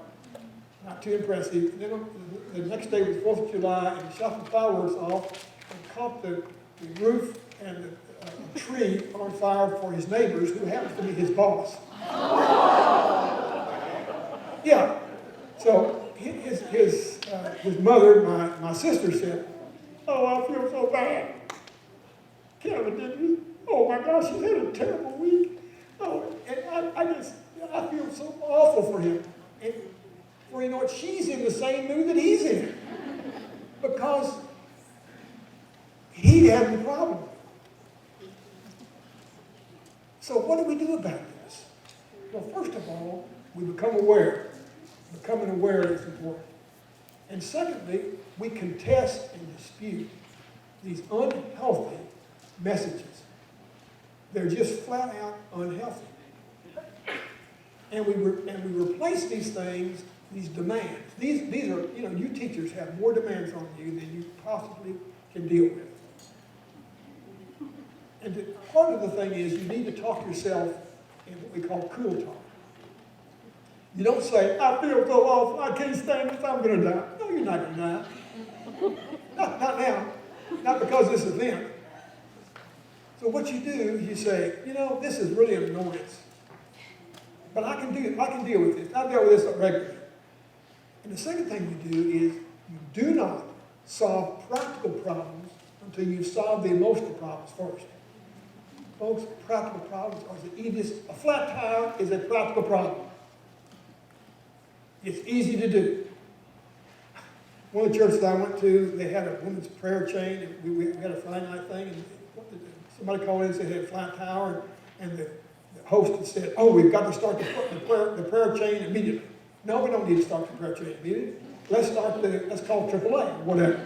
Not too impressive. And then the next day was 4th of July, and he shot the fireworks off and caught the roof and the tree on fire for his neighbors, who happens to be his boss. Yeah. So his mother, my sister, said, oh, I feel so bad. Kevin, didn't you? Oh my gosh, he's had a terrible week. Oh, and I feel so awful for him. And for you know what, she's in the same mood that he's in. Because he had the problem. So what do we do about this? Well, first of all, we become aware. Becoming aware is important. And secondly, we contest and dispute these unhealthy messages. They're just flat out unhealthy. And we replace these things, these demands. These are, you teachers have more demands on you than you possibly can deal with. And part of the thing is you need to talk yourself and what we call cool talk. You don't say, I feel so awful, I can't stand this, I'm going to die. No, you're not going to die. Not now. Not because of this event. So what you do, you say, you know, this is really an annoyance. But I can deal with this. I deal with this regularly. And the second thing you do is you do not solve practical problems until you've solved the emotional problems first. Folks, practical problems are the easiest. A flat tire is a practical problem. It's easy to do. One of the churches I went to, they had a women's prayer chain, and we had a Friday night thing, and somebody called in and said they had a flat tire, and the host had said, oh, we've got to start the prayer chain immediately. No, we don't need to start the prayer chain immediately. Let's call AAA or whatever.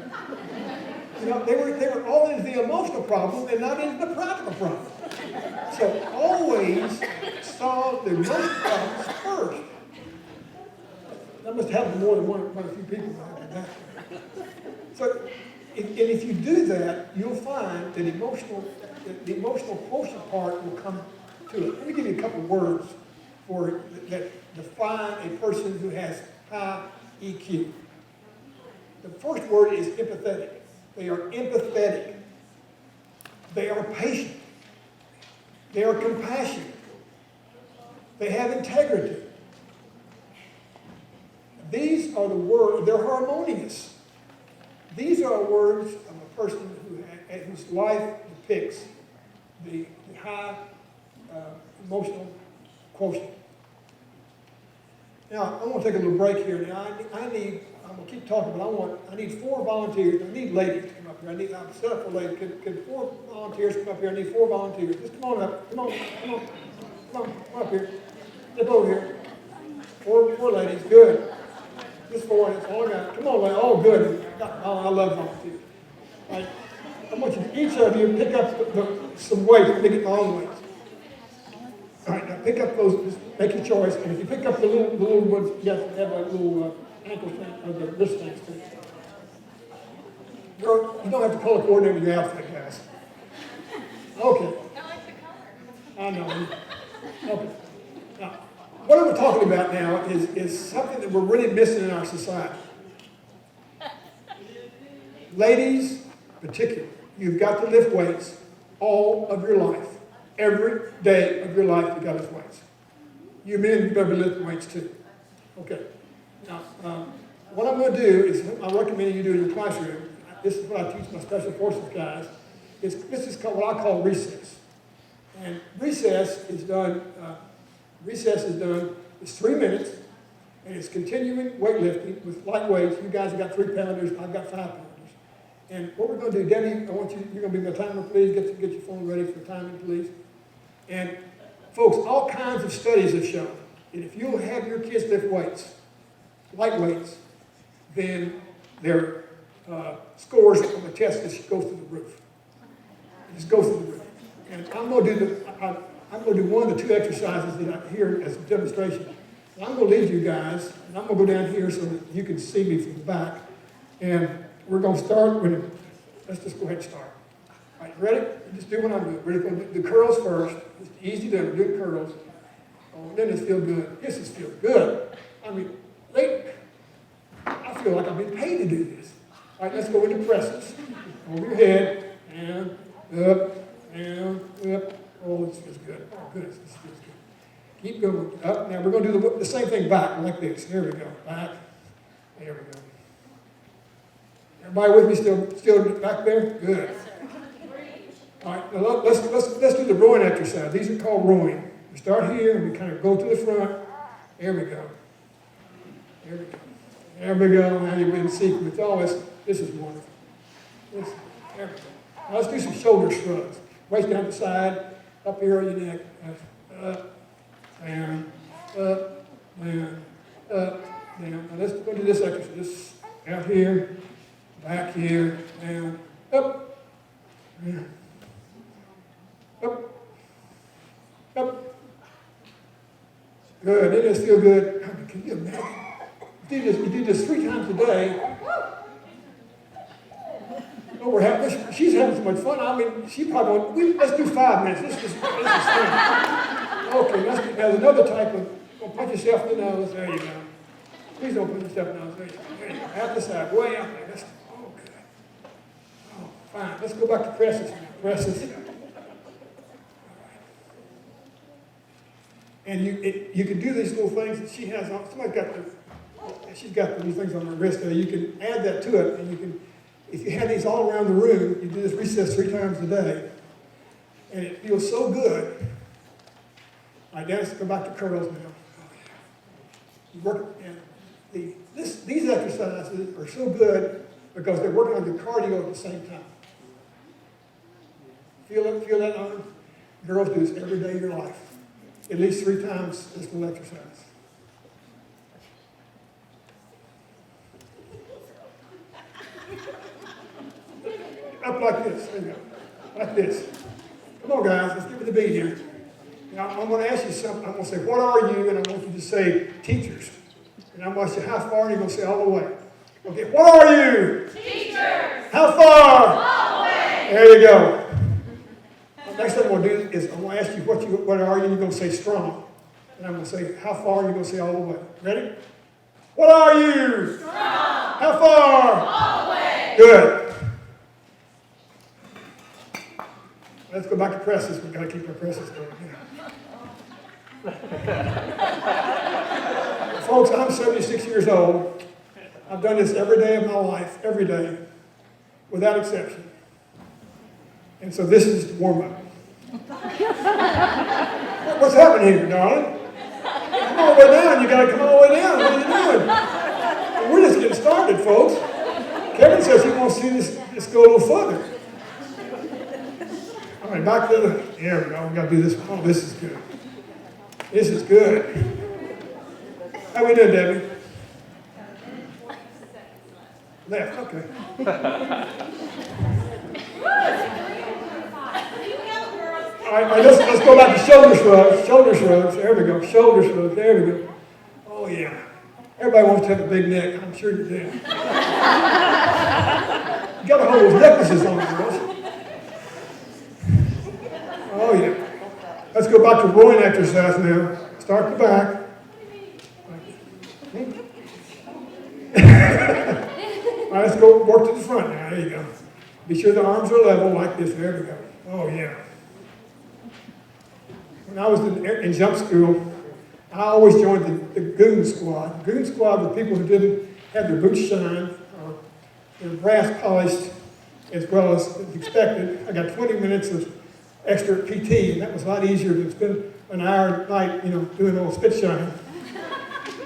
You know, they were all into the emotional problem and not into the practical problem. So always solve the emotional problems first. That must happen more than quite a few people that have that. So, if you do that, you'll find that the emotional quotient part will come to it. Let me give you a couple of words that define a person who has high EQ. The first word is empathetic. They are empathetic. They are patient. They are compassionate. They have integrity. These are the words, they're harmonious. These are words of a person whose life depicts the high emotional quotient. Now, I want to take a little break here. Now, I'm going to keep talking, but I need 4 volunteers. I need ladies to come up here. I'm set up for ladies. Could 4 volunteers come up here? I need 4 volunteers. Just come on up. Come on up here. Step over here. 4 ladies. Good. Just 4, that's all I got. Come on, ladies. Oh, good. I love volunteers. All right. I want you, each of you, pick up some weights. Let me get my own weights. All right, now pick up those, just make your choice. And if you pick up the little ones, you have to have a little ankle thing, or the wrist things too. You don't have to color coordinate with your outfit, guys. Okay. I like the color. I know. Okay. Now, what I'm talking about now is something that we're really missing in our society. Ladies, particularly, you've got to lift weights all of your life. Every day of your life, you've got to lift weights. You men, you better be lifting weights too. Okay. Now, what I'm going to do is, I recommend you do in your classroom. This is what I teach my special forces guys. This is called what I call recess. And recess is done, it's 3 minutes, and it's continuing weightlifting with light weights. You guys have got 3 pounders, I've got 5 pounders. And what we're going to do, Debbie, I want you, you're going to be my timer, please. Get your phone ready for timing, please. And folks, all kinds of studies have shown that if you'll have your kids lift weights, light weights, then their scores on the test just go through the roof. Just go through the roof. And I'm going to do one of the 2 exercises that I hear as a demonstration. And I'm going to lead you guys, and I'm going to go down here so that you can see me from the back. And we're going to start with, let's just go ahead and start. All right, ready? Just do what I'm doing. We're going to do the curls first. It's easy to do curls. Oh, then this feels good. This is feel good. I mean, I feel like I've been paid to do this. All right, let's go into presses. Over your head, and up, and up. Oh, this feels good. Oh, goodness, this feels good. Keep going. Up. Now we're going to do the same thing back, like this. Here we go. Back. There we go. Everybody with me still back there? Good. All right, now let's do the rowing exercise. These are called rowing. We start here and we kind of go to the front. There we go. There we go. There we go. Now you're in sequence. Oh, this is wonderful. There we go. Now let's do some shoulder shrugs. Waist down the side, up here on your neck. Up, down, up, down, up, down. Now let's go do this exercise. Just out here. Back here, down, up, down, up, up. Good, it does feel good. Can you imagine? You do this 3 times a day. Oh, she's having so much fun. I mean, she probably, let's do 5 minutes. Let's just Okay, there's another type of, punch yourself in the nose, there you go. Please don't punch yourself in the nose, there you go. There you go. Out the side, way out there. That's, oh, good. Oh, fine. Let's go back to presses now. Presses. And you can do these little things that she has on. She's got these things on her wrist there. You can add that to it, and you can, if you have these all around the room, you do this recess 3 times a day, and it feels so good. All right, let's go back to curls now. You work, and these exercises are so good because they're working on the cardio at the same time. Feel that on? Girls do this every day of your life. At least 3 times this little exercise. Up like this. There you go. Like this. Come on, guys. Let's get with the beat here. Now, I'm going to ask you something. I'm going to say, what are you? And I want you to say, teachers. And I'm going to ask you how far, and you're going to say all the way. Okay, what are you? Teachers. How far? All the way. There you go. The next thing I'm going to do is I'm going to ask you what are you, and you're going to say strong. And I'm going to say how far, and you're going to say all the way. Ready? What are you? Strong. How far? All the way. Good. Let's go back to presses. We've got to keep our presses going. Yeah. Folks, I'm 76 years old. I've done this every day of my life, every day, without exception. And so this is the warm-up. What's happening here, darling? Come all the way down. You got to come all the way down. What are you doing? And we're just getting started, folks. Kevin says he wants to see this go a little further. All right, back to the, there we go. We got to do this. Oh, this is good. This is good. How we doing, Debbie? Left, okay. All right, let's go back to shoulder shrugs. Shoulder shrugs. There we go. Shoulder shrugs. There we go. Oh, yeah. Everybody wants to have a big neck. I'm sure you do. You got to hold those necklaces on, girls. Oh, yeah. Let's go back to rowing exercise now. Start the back. All right, let's go work to the front now. There you go. Be sure the arms are level like this. There we go. Oh, yeah. When I was in jump school, I always joined the goon squad. Goon squad were people who didn't have their boots shined or their brass polished as well as expected. I got 20 minutes of extra PT, and that was a lot easier than spend an hour at night, doing a little spit shine.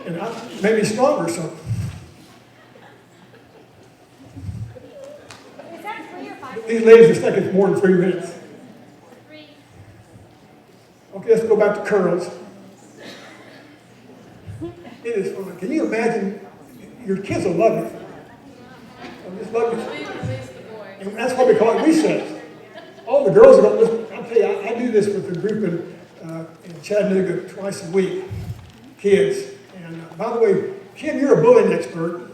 And it made me stronger, so. Is that 3 or 5? These ladies are stuck at more than 3 minutes. 3. Okay, let's go back to curls. It is fun. Can you imagine? Your kids will love it. They'll just love it. Please release the boy. And that's why we call it recess. All the girls are going to listen. I'll tell you, I do this with a group in Chattanooga twice a week, kids. And by the way, Kim, you're a bullying expert.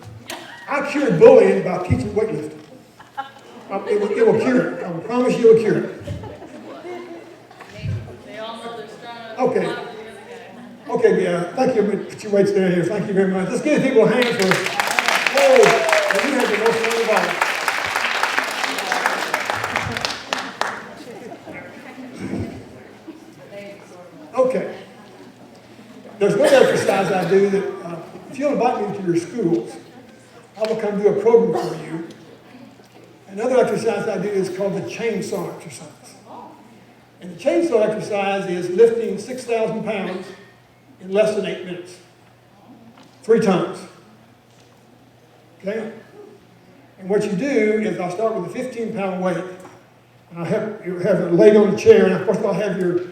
I cured bullying by teaching weightlifting. It will cure it. I promise you it will cure it. They all know they're strong enough Okay. to block the other guy. Okay, yeah, thank you. Put your weights down here. Thank you very much. Let's give people a hand for, you have the most fun of all. Okay. There's one exercise I do that, if you'll invite me to your schools, I will come do a program for you. Another exercise I do is called the chainsaw exercise. And the chainsaw exercise is lifting 6,000 pounds in less than 8 minutes. 3 times. Okay? And what you do is I'll start with a 15-pound weight. And I'll have a leg on a chair, and of course I'll have your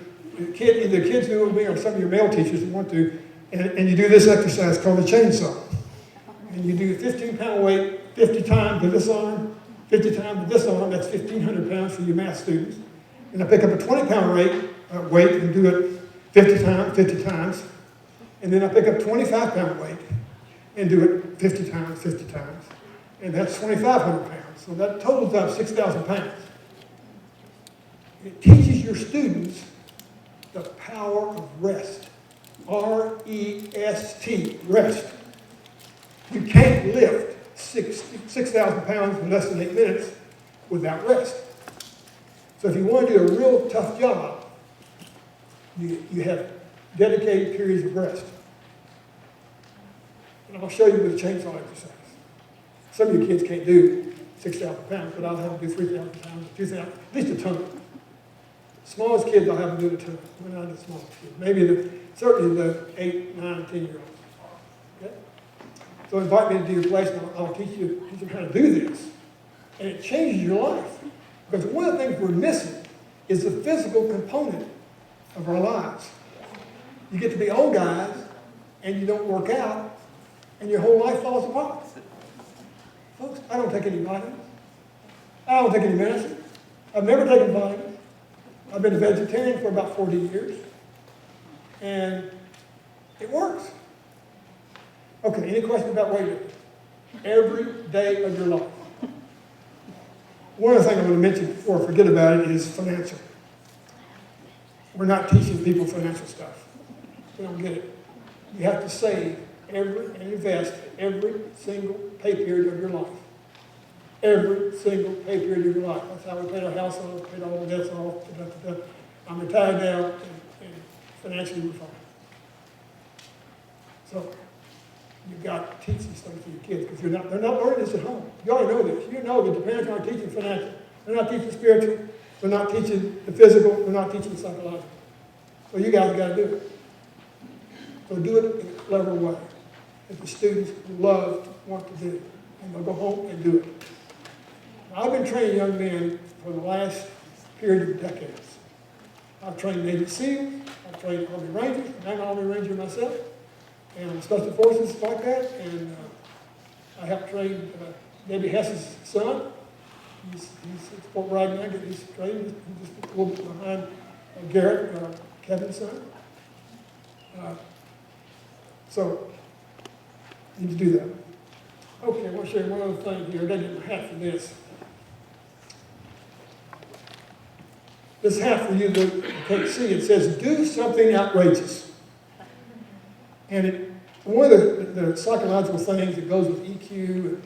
kid, either kids do it with me or some of your male teachers who want to, and you do this exercise called the chainsaw. And you do a 15-pound weight 50 times to this arm, 50 times to this arm. That's 1,500 pounds for you math students. And I pick up a 20-pound weight and do it 50 times. And then I pick up 25-pound weight and do it 50 times. And that's 2,500 pounds. So that totals up 6,000 pounds. It teaches your students the power of rest. R-E-S-T, rest. You can't lift 6,000 pounds in less than 8 minutes without rest. So if you want to do a real tough job, you have dedicated periods of rest. And I'll show you with a chainsaw exercise. Some of you kids can't do 6,000 pounds, but I'll have them do 3,000 pounds, 2,000, at least a ton. Smallest kids, I'll have them do a ton. We're not the smallest kids. Certainly the 8, 9, 10-year-olds. Okay? So invite me to do your place, and I'll teach you how to do this. And it changes your life. Because one of the things we're missing is the physical component of our lives. You get to be old guys, and you don't work out, and your whole life falls apart. Folks, I don't take any vitamins. I don't take any medicine. I've never taken vitamins. I've been a vegetarian for about 40 years. And it works. Okay, any questions about weightlifting? Every day of your life. One of the things I want to mention before I forget about it is financial. We're not teaching people financial stuff. We don't get it. You have to save and invest every single pay period of your life. Every single pay period of your life. That's how we paid our house off, paid all the debts off. I'm retired now and financially we're fine. So you've got to teach these things to your kids because they're not learning this at home. You already know this. You know that the parents aren't teaching financial. They're not teaching spiritual. They're not teaching the physical. They're not teaching the psychological. So you guys have got to do it. So do it in a clever way that the students love to want to do. And they'll go home and do it. Now, I've been training young men for the last period of decades. I've trained Navy SEALs. I've trained Army Rangers. I'm an Army Ranger myself. And I'm Special Forces like that. And I have trained Debbie Hess's son. He's at Fort Bragg now, getting his training. He's just a little bit behind Garrett, Kevin's son. So, you need to do that. Okay, I want to show you one other thing here. I got to get my hat for this. This hat for you that you can't see, it says, do something outrageous. And one of the psychological things that goes with EQ and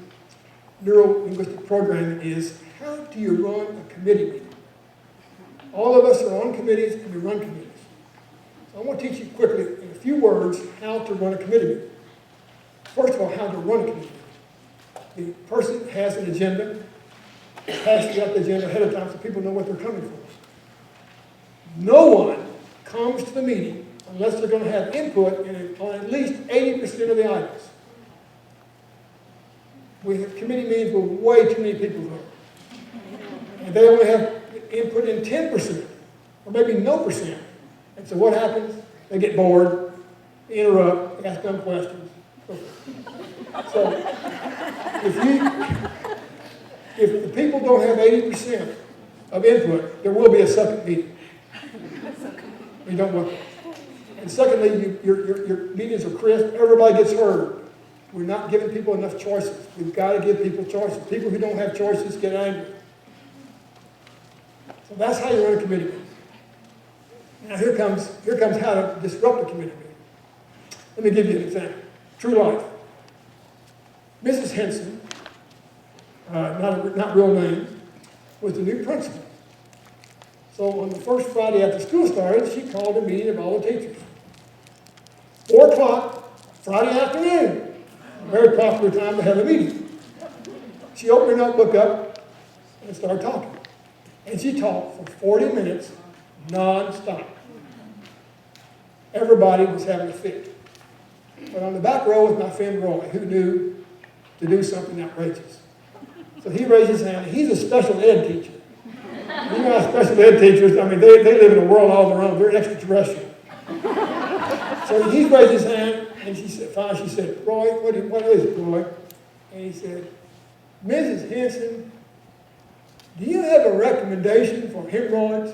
neuro-linguistic programming is, how do you run a committee meeting? All of us are on committees and we run committees. So I want to teach you quickly, in a few words, how to run a committee meeting. First of all, how to run a committee meeting. The person has an agenda, passes out the agenda ahead of time so people know what they're coming for. No one comes to the meeting unless they're going to have input on at least 80% of the items. We have committee meetings with way too many people there. And they only have input in 10%, or maybe no percent. And so what happens? They get bored, they interrupt, they ask dumb questions. So if the people don't have 80% of input, there will be a second meeting. We don't want that. And secondly, your meetings are crisp. Everybody gets heard. We're not giving people enough choices. We've got to give people choices. People who don't have choices get angry. So that's how you run a committee meeting. Now here comes how to disrupt a committee meeting. Let me give you an example. True life. Mrs. Henson, not real name, was the new principal. So on the first Friday after school started, she called a meeting of all the teachers. 4 o'clock, Friday afternoon. A very popular time to have a meeting. She opened her notebook up and started talking. And she talked for 40 minutes, non-stop. Everybody was having a fit. But on the back row was my friend Roy, who knew to do something outrageous. So he raised his hand. He's a special ed teacher. You know how special ed teachers, I mean, they live in a world all their own. They're extraterrestrial. So he raised his hand, and she said, Roy, what is it, Roy? And he said, Mrs. Henson, do you have a recommendation for hemorrhoids?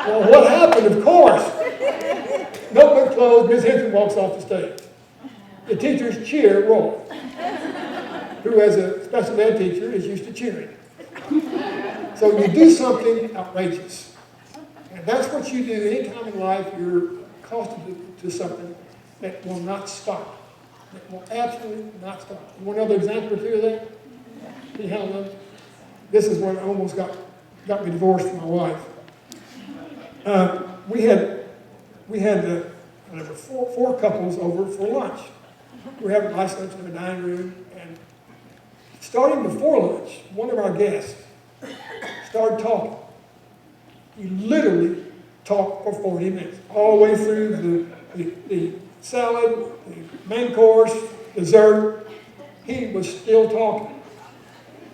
Well, what happened? Of course. Notebook closed, Ms. Henson walks off the stage. The teachers cheer Roy, who as a special ed teacher is used to cheering. So you do something outrageous. And that's what you do anytime in life you're accosted to something that will not stop. That will absolutely not stop. You want another example or two of that? Can you handle that? This is one that almost got me divorced from my wife. We had there were four couples over for lunch. We were having nice lunch in the dining room, and starting before lunch, one of our guests started talking. He literally talked for 40 minutes, all the way through the salad, the main course, dessert. He was still talking.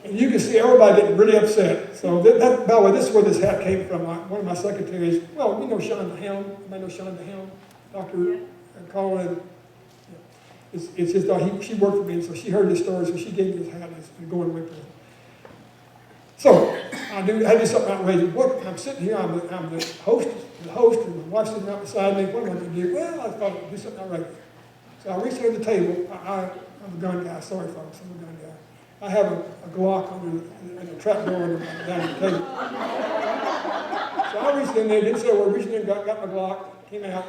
And you can see everybody getting really upset. So, by the way, this is where this hat came from. One of my secretaries, well, you know Sean the Helm. You know Sean the Helm, Dr. Colin. It's just, she worked for me, so she heard this story, so she gave me this hat and going away from it. So, I do something outrageous. I'm sitting here, I'm the host, and my wife's sitting right beside me. What am I going to do? Well, I thought I'd do something outrageous. So I reached under the table. I'm a gun guy. Sorry, folks, I'm a gun guy. I have a Glock under the trap door under my dining table. So I reached in there, didn't say a word, reached in there, got my Glock, came out,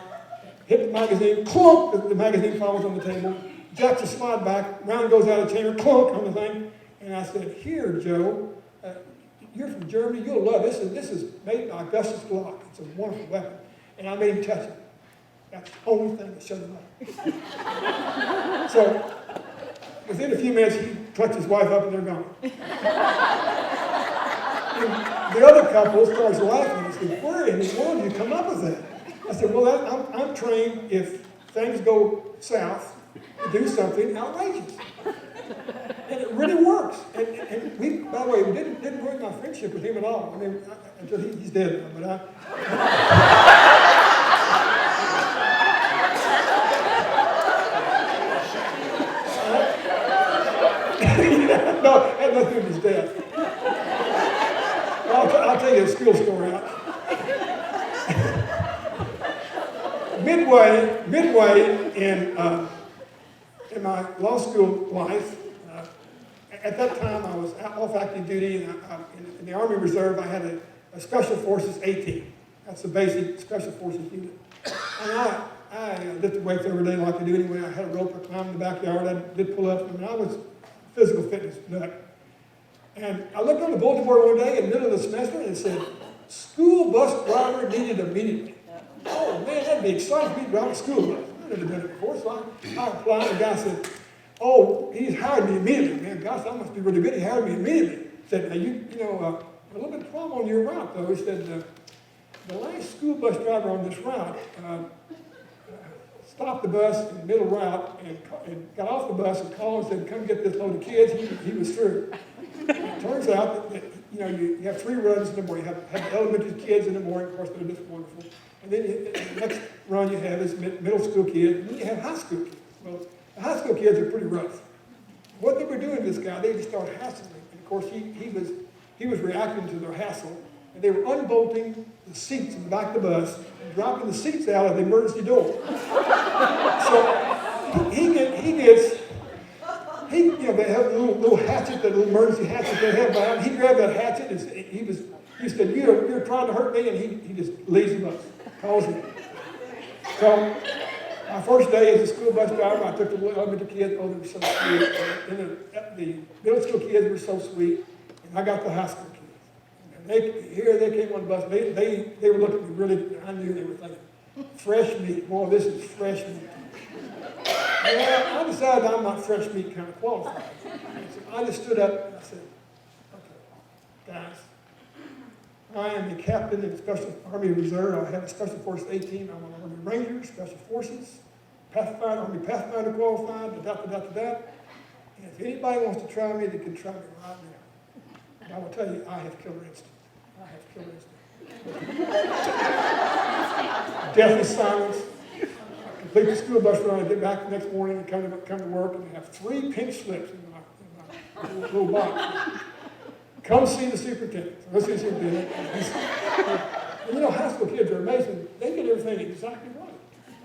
hit the magazine, clunk, the magazine falls on the table, jacks the slide back, round goes out of the chamber, clunk on the thing, and I said, "Here, Joe, you're from Germany, you'll love this. This is made by Augustus Glock. It's a wonderful weapon." And I made him touch it. That's the only thing that shut him up. So, within a few minutes, he clutched his wife up and they're gone. And the other couple starts laughing and said, "Where in the world did you come up with that?" I said, "Well, I'm trained if things go south to do something outrageous." And it really works. And we, by the way, we didn't ruin my friendship with him at all. I mean, until he's dead now, but no, it had nothing to do with his death. I'll tell you a school story. Midway in my law school life, at that time I was off active duty, and in the Army Reserve I had a Special Forces A-team. That's the basic Special Forces unit. And I lifted weights every day like I do anyway. I had a rope, I climbed in the backyard, I did pull-ups. I mean, I was a physical fitness nut. And I looked on the bulletin board one day in the middle of the semester and it said, "School bus driver needed immediately." Oh man, that'd be exciting for me to drive a school bus. I've never done it before, so I applied, and the guy said, "Oh, he's hired me immediately." Man, gosh, that must be really good. He hired me immediately. He said, "Now, you know, a little bit of problem on your route, though." He said, "The last school bus driver on this route stopped the bus in the middle route and got off the bus and called and said, 'Come get this load of kids.' He was through." It turns out that you know, you have 3 runs in the morning. You have the elementary kids in the morning, of course, they're just wonderful. And then the next run you have is middle school kids, and then you have high school kids. Well, the high school kids are pretty rough. What they were doing to this guy, they just started hassling him. And of course, he was reacting to their hassle, and they were unbolting the seats in the back of the bus and dropping the seats out of the emergency door. So you know, they have a little hatchet, that little emergency hatchet they have behind. He grabbed that hatchet and he said, "You're trying to hurt me," and he just leaves the bus, calls me. So my first day as a school bus driver, I took the elementary kids. Oh, they were so sweet. And the middle school kids were so sweet, and I got the high school kids. And they came on the bus. They were looking at me really. I knew they were thinking, "Fresh meat. Boy, this is fresh meat." Well, I decided I'm not fresh meat kind of qualified. So I just stood up and I said, "Okay, guys, I am the captain in the Special Army Reserve. I have a Special Forces 18. I'm an Army Ranger, Special Forces, Pathfinder, Army Pathfinder qualified, And if anybody wants to try me, they can try me right now. And I will tell you, I have killer instinct. I have killer instinct." Deathly silence. Complete the school bus run. I get back the next morning and come to work, and I have 3 pink slips in my little box. "Come see the superintendent." So let's see the superintendent. And you know, high school kids are amazing. They get everything exactly right.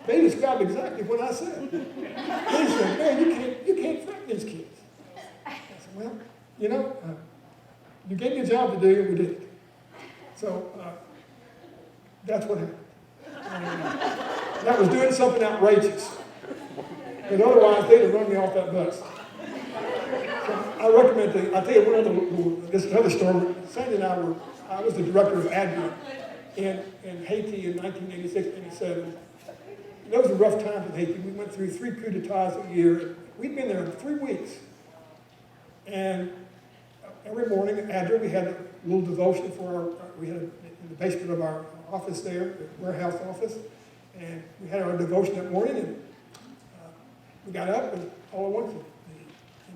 They described exactly what I said. They said, "Man, you can't threaten these kids." I said, "Well, you know, you gave me a job to do, and we did it." So That's what happened. That was doing something outrageous. Because otherwise, they'd have run me off that bus. So I recommend I'll tell you one other, this is another story. Sandy and I was the director of admin in Haiti in 1986, 87. And those were rough times in Haiti. We went through 3 coups d'etats a year. We'd been there 3 weeks. And every morning at Adler, we had a little devotion for we had in the basement of our office there, the warehouse office. And we had our devotion that morning, and we got up, and all at once, the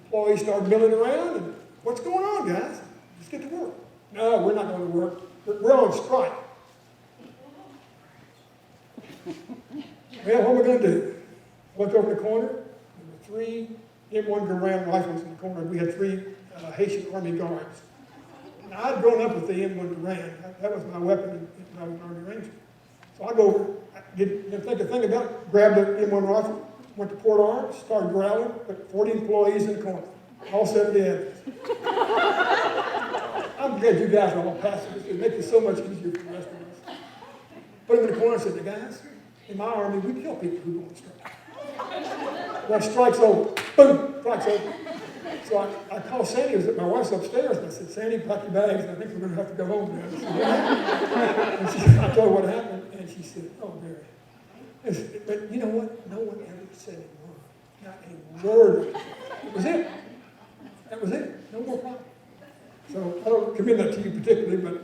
employees started milling around, and what's going on, guys? Let's get to work. No, we're not going to work. We're on strike. Well, what are we going to do? Looked over the corner. There were 3 M1 Garand rifles in the corner. We had 3 Haitian Army guards. And I'd grown up with the M1 Garand. That was my weapon when I was an Army Ranger. So I go over, I didn't think a thing about it, grabbed the M1 rifle, went to port arms, started growling, put 40 employees in the corner, all 70 enemies. I'm glad you guys are all pacifists. It makes it so much easier for the rest of us. Put them in the corner and said, the guys, in my army, we kill people who go on strike. That strike's over. Boom, strike's over. So I called Sandy, my wife's upstairs, and I said, Sandy, pack your bags, and I think we're going to have to go home now. And I told her what happened, and she said, oh, Barry. But you know what? No one ever said a word. Not a word. That was it. That was it. No more problem. So I don't commend that to you particularly, but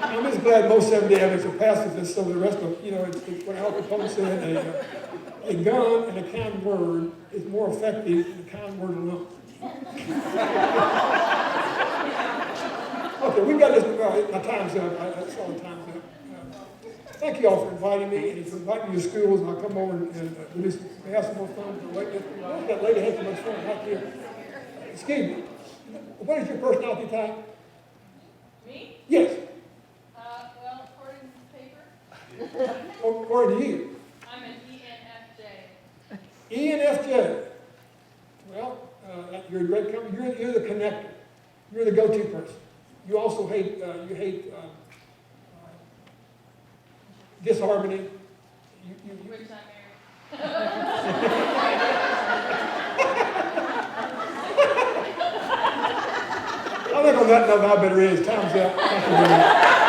I'm just glad most 70 others are pacifists, so the rest of, it's what Al Capone said, a gun and a kind word is more effective than a kind word alone. Okay, we've got this, my time's up. I saw the time's up. Thank you all for inviting me, and if you invite me to schools, and I'll come over and we have some more fun. That lady had so much fun right here. Excuse me, what is your personality type? Me? Yes, Well, according to the paper, according to you. I'm an ENFJ. ENFJ. Well, you're a great company. You're the connector. You're the go-to person. You also hate disharmony. Which I'm married. I think on that note, I better end. Time's up. Thank you very much.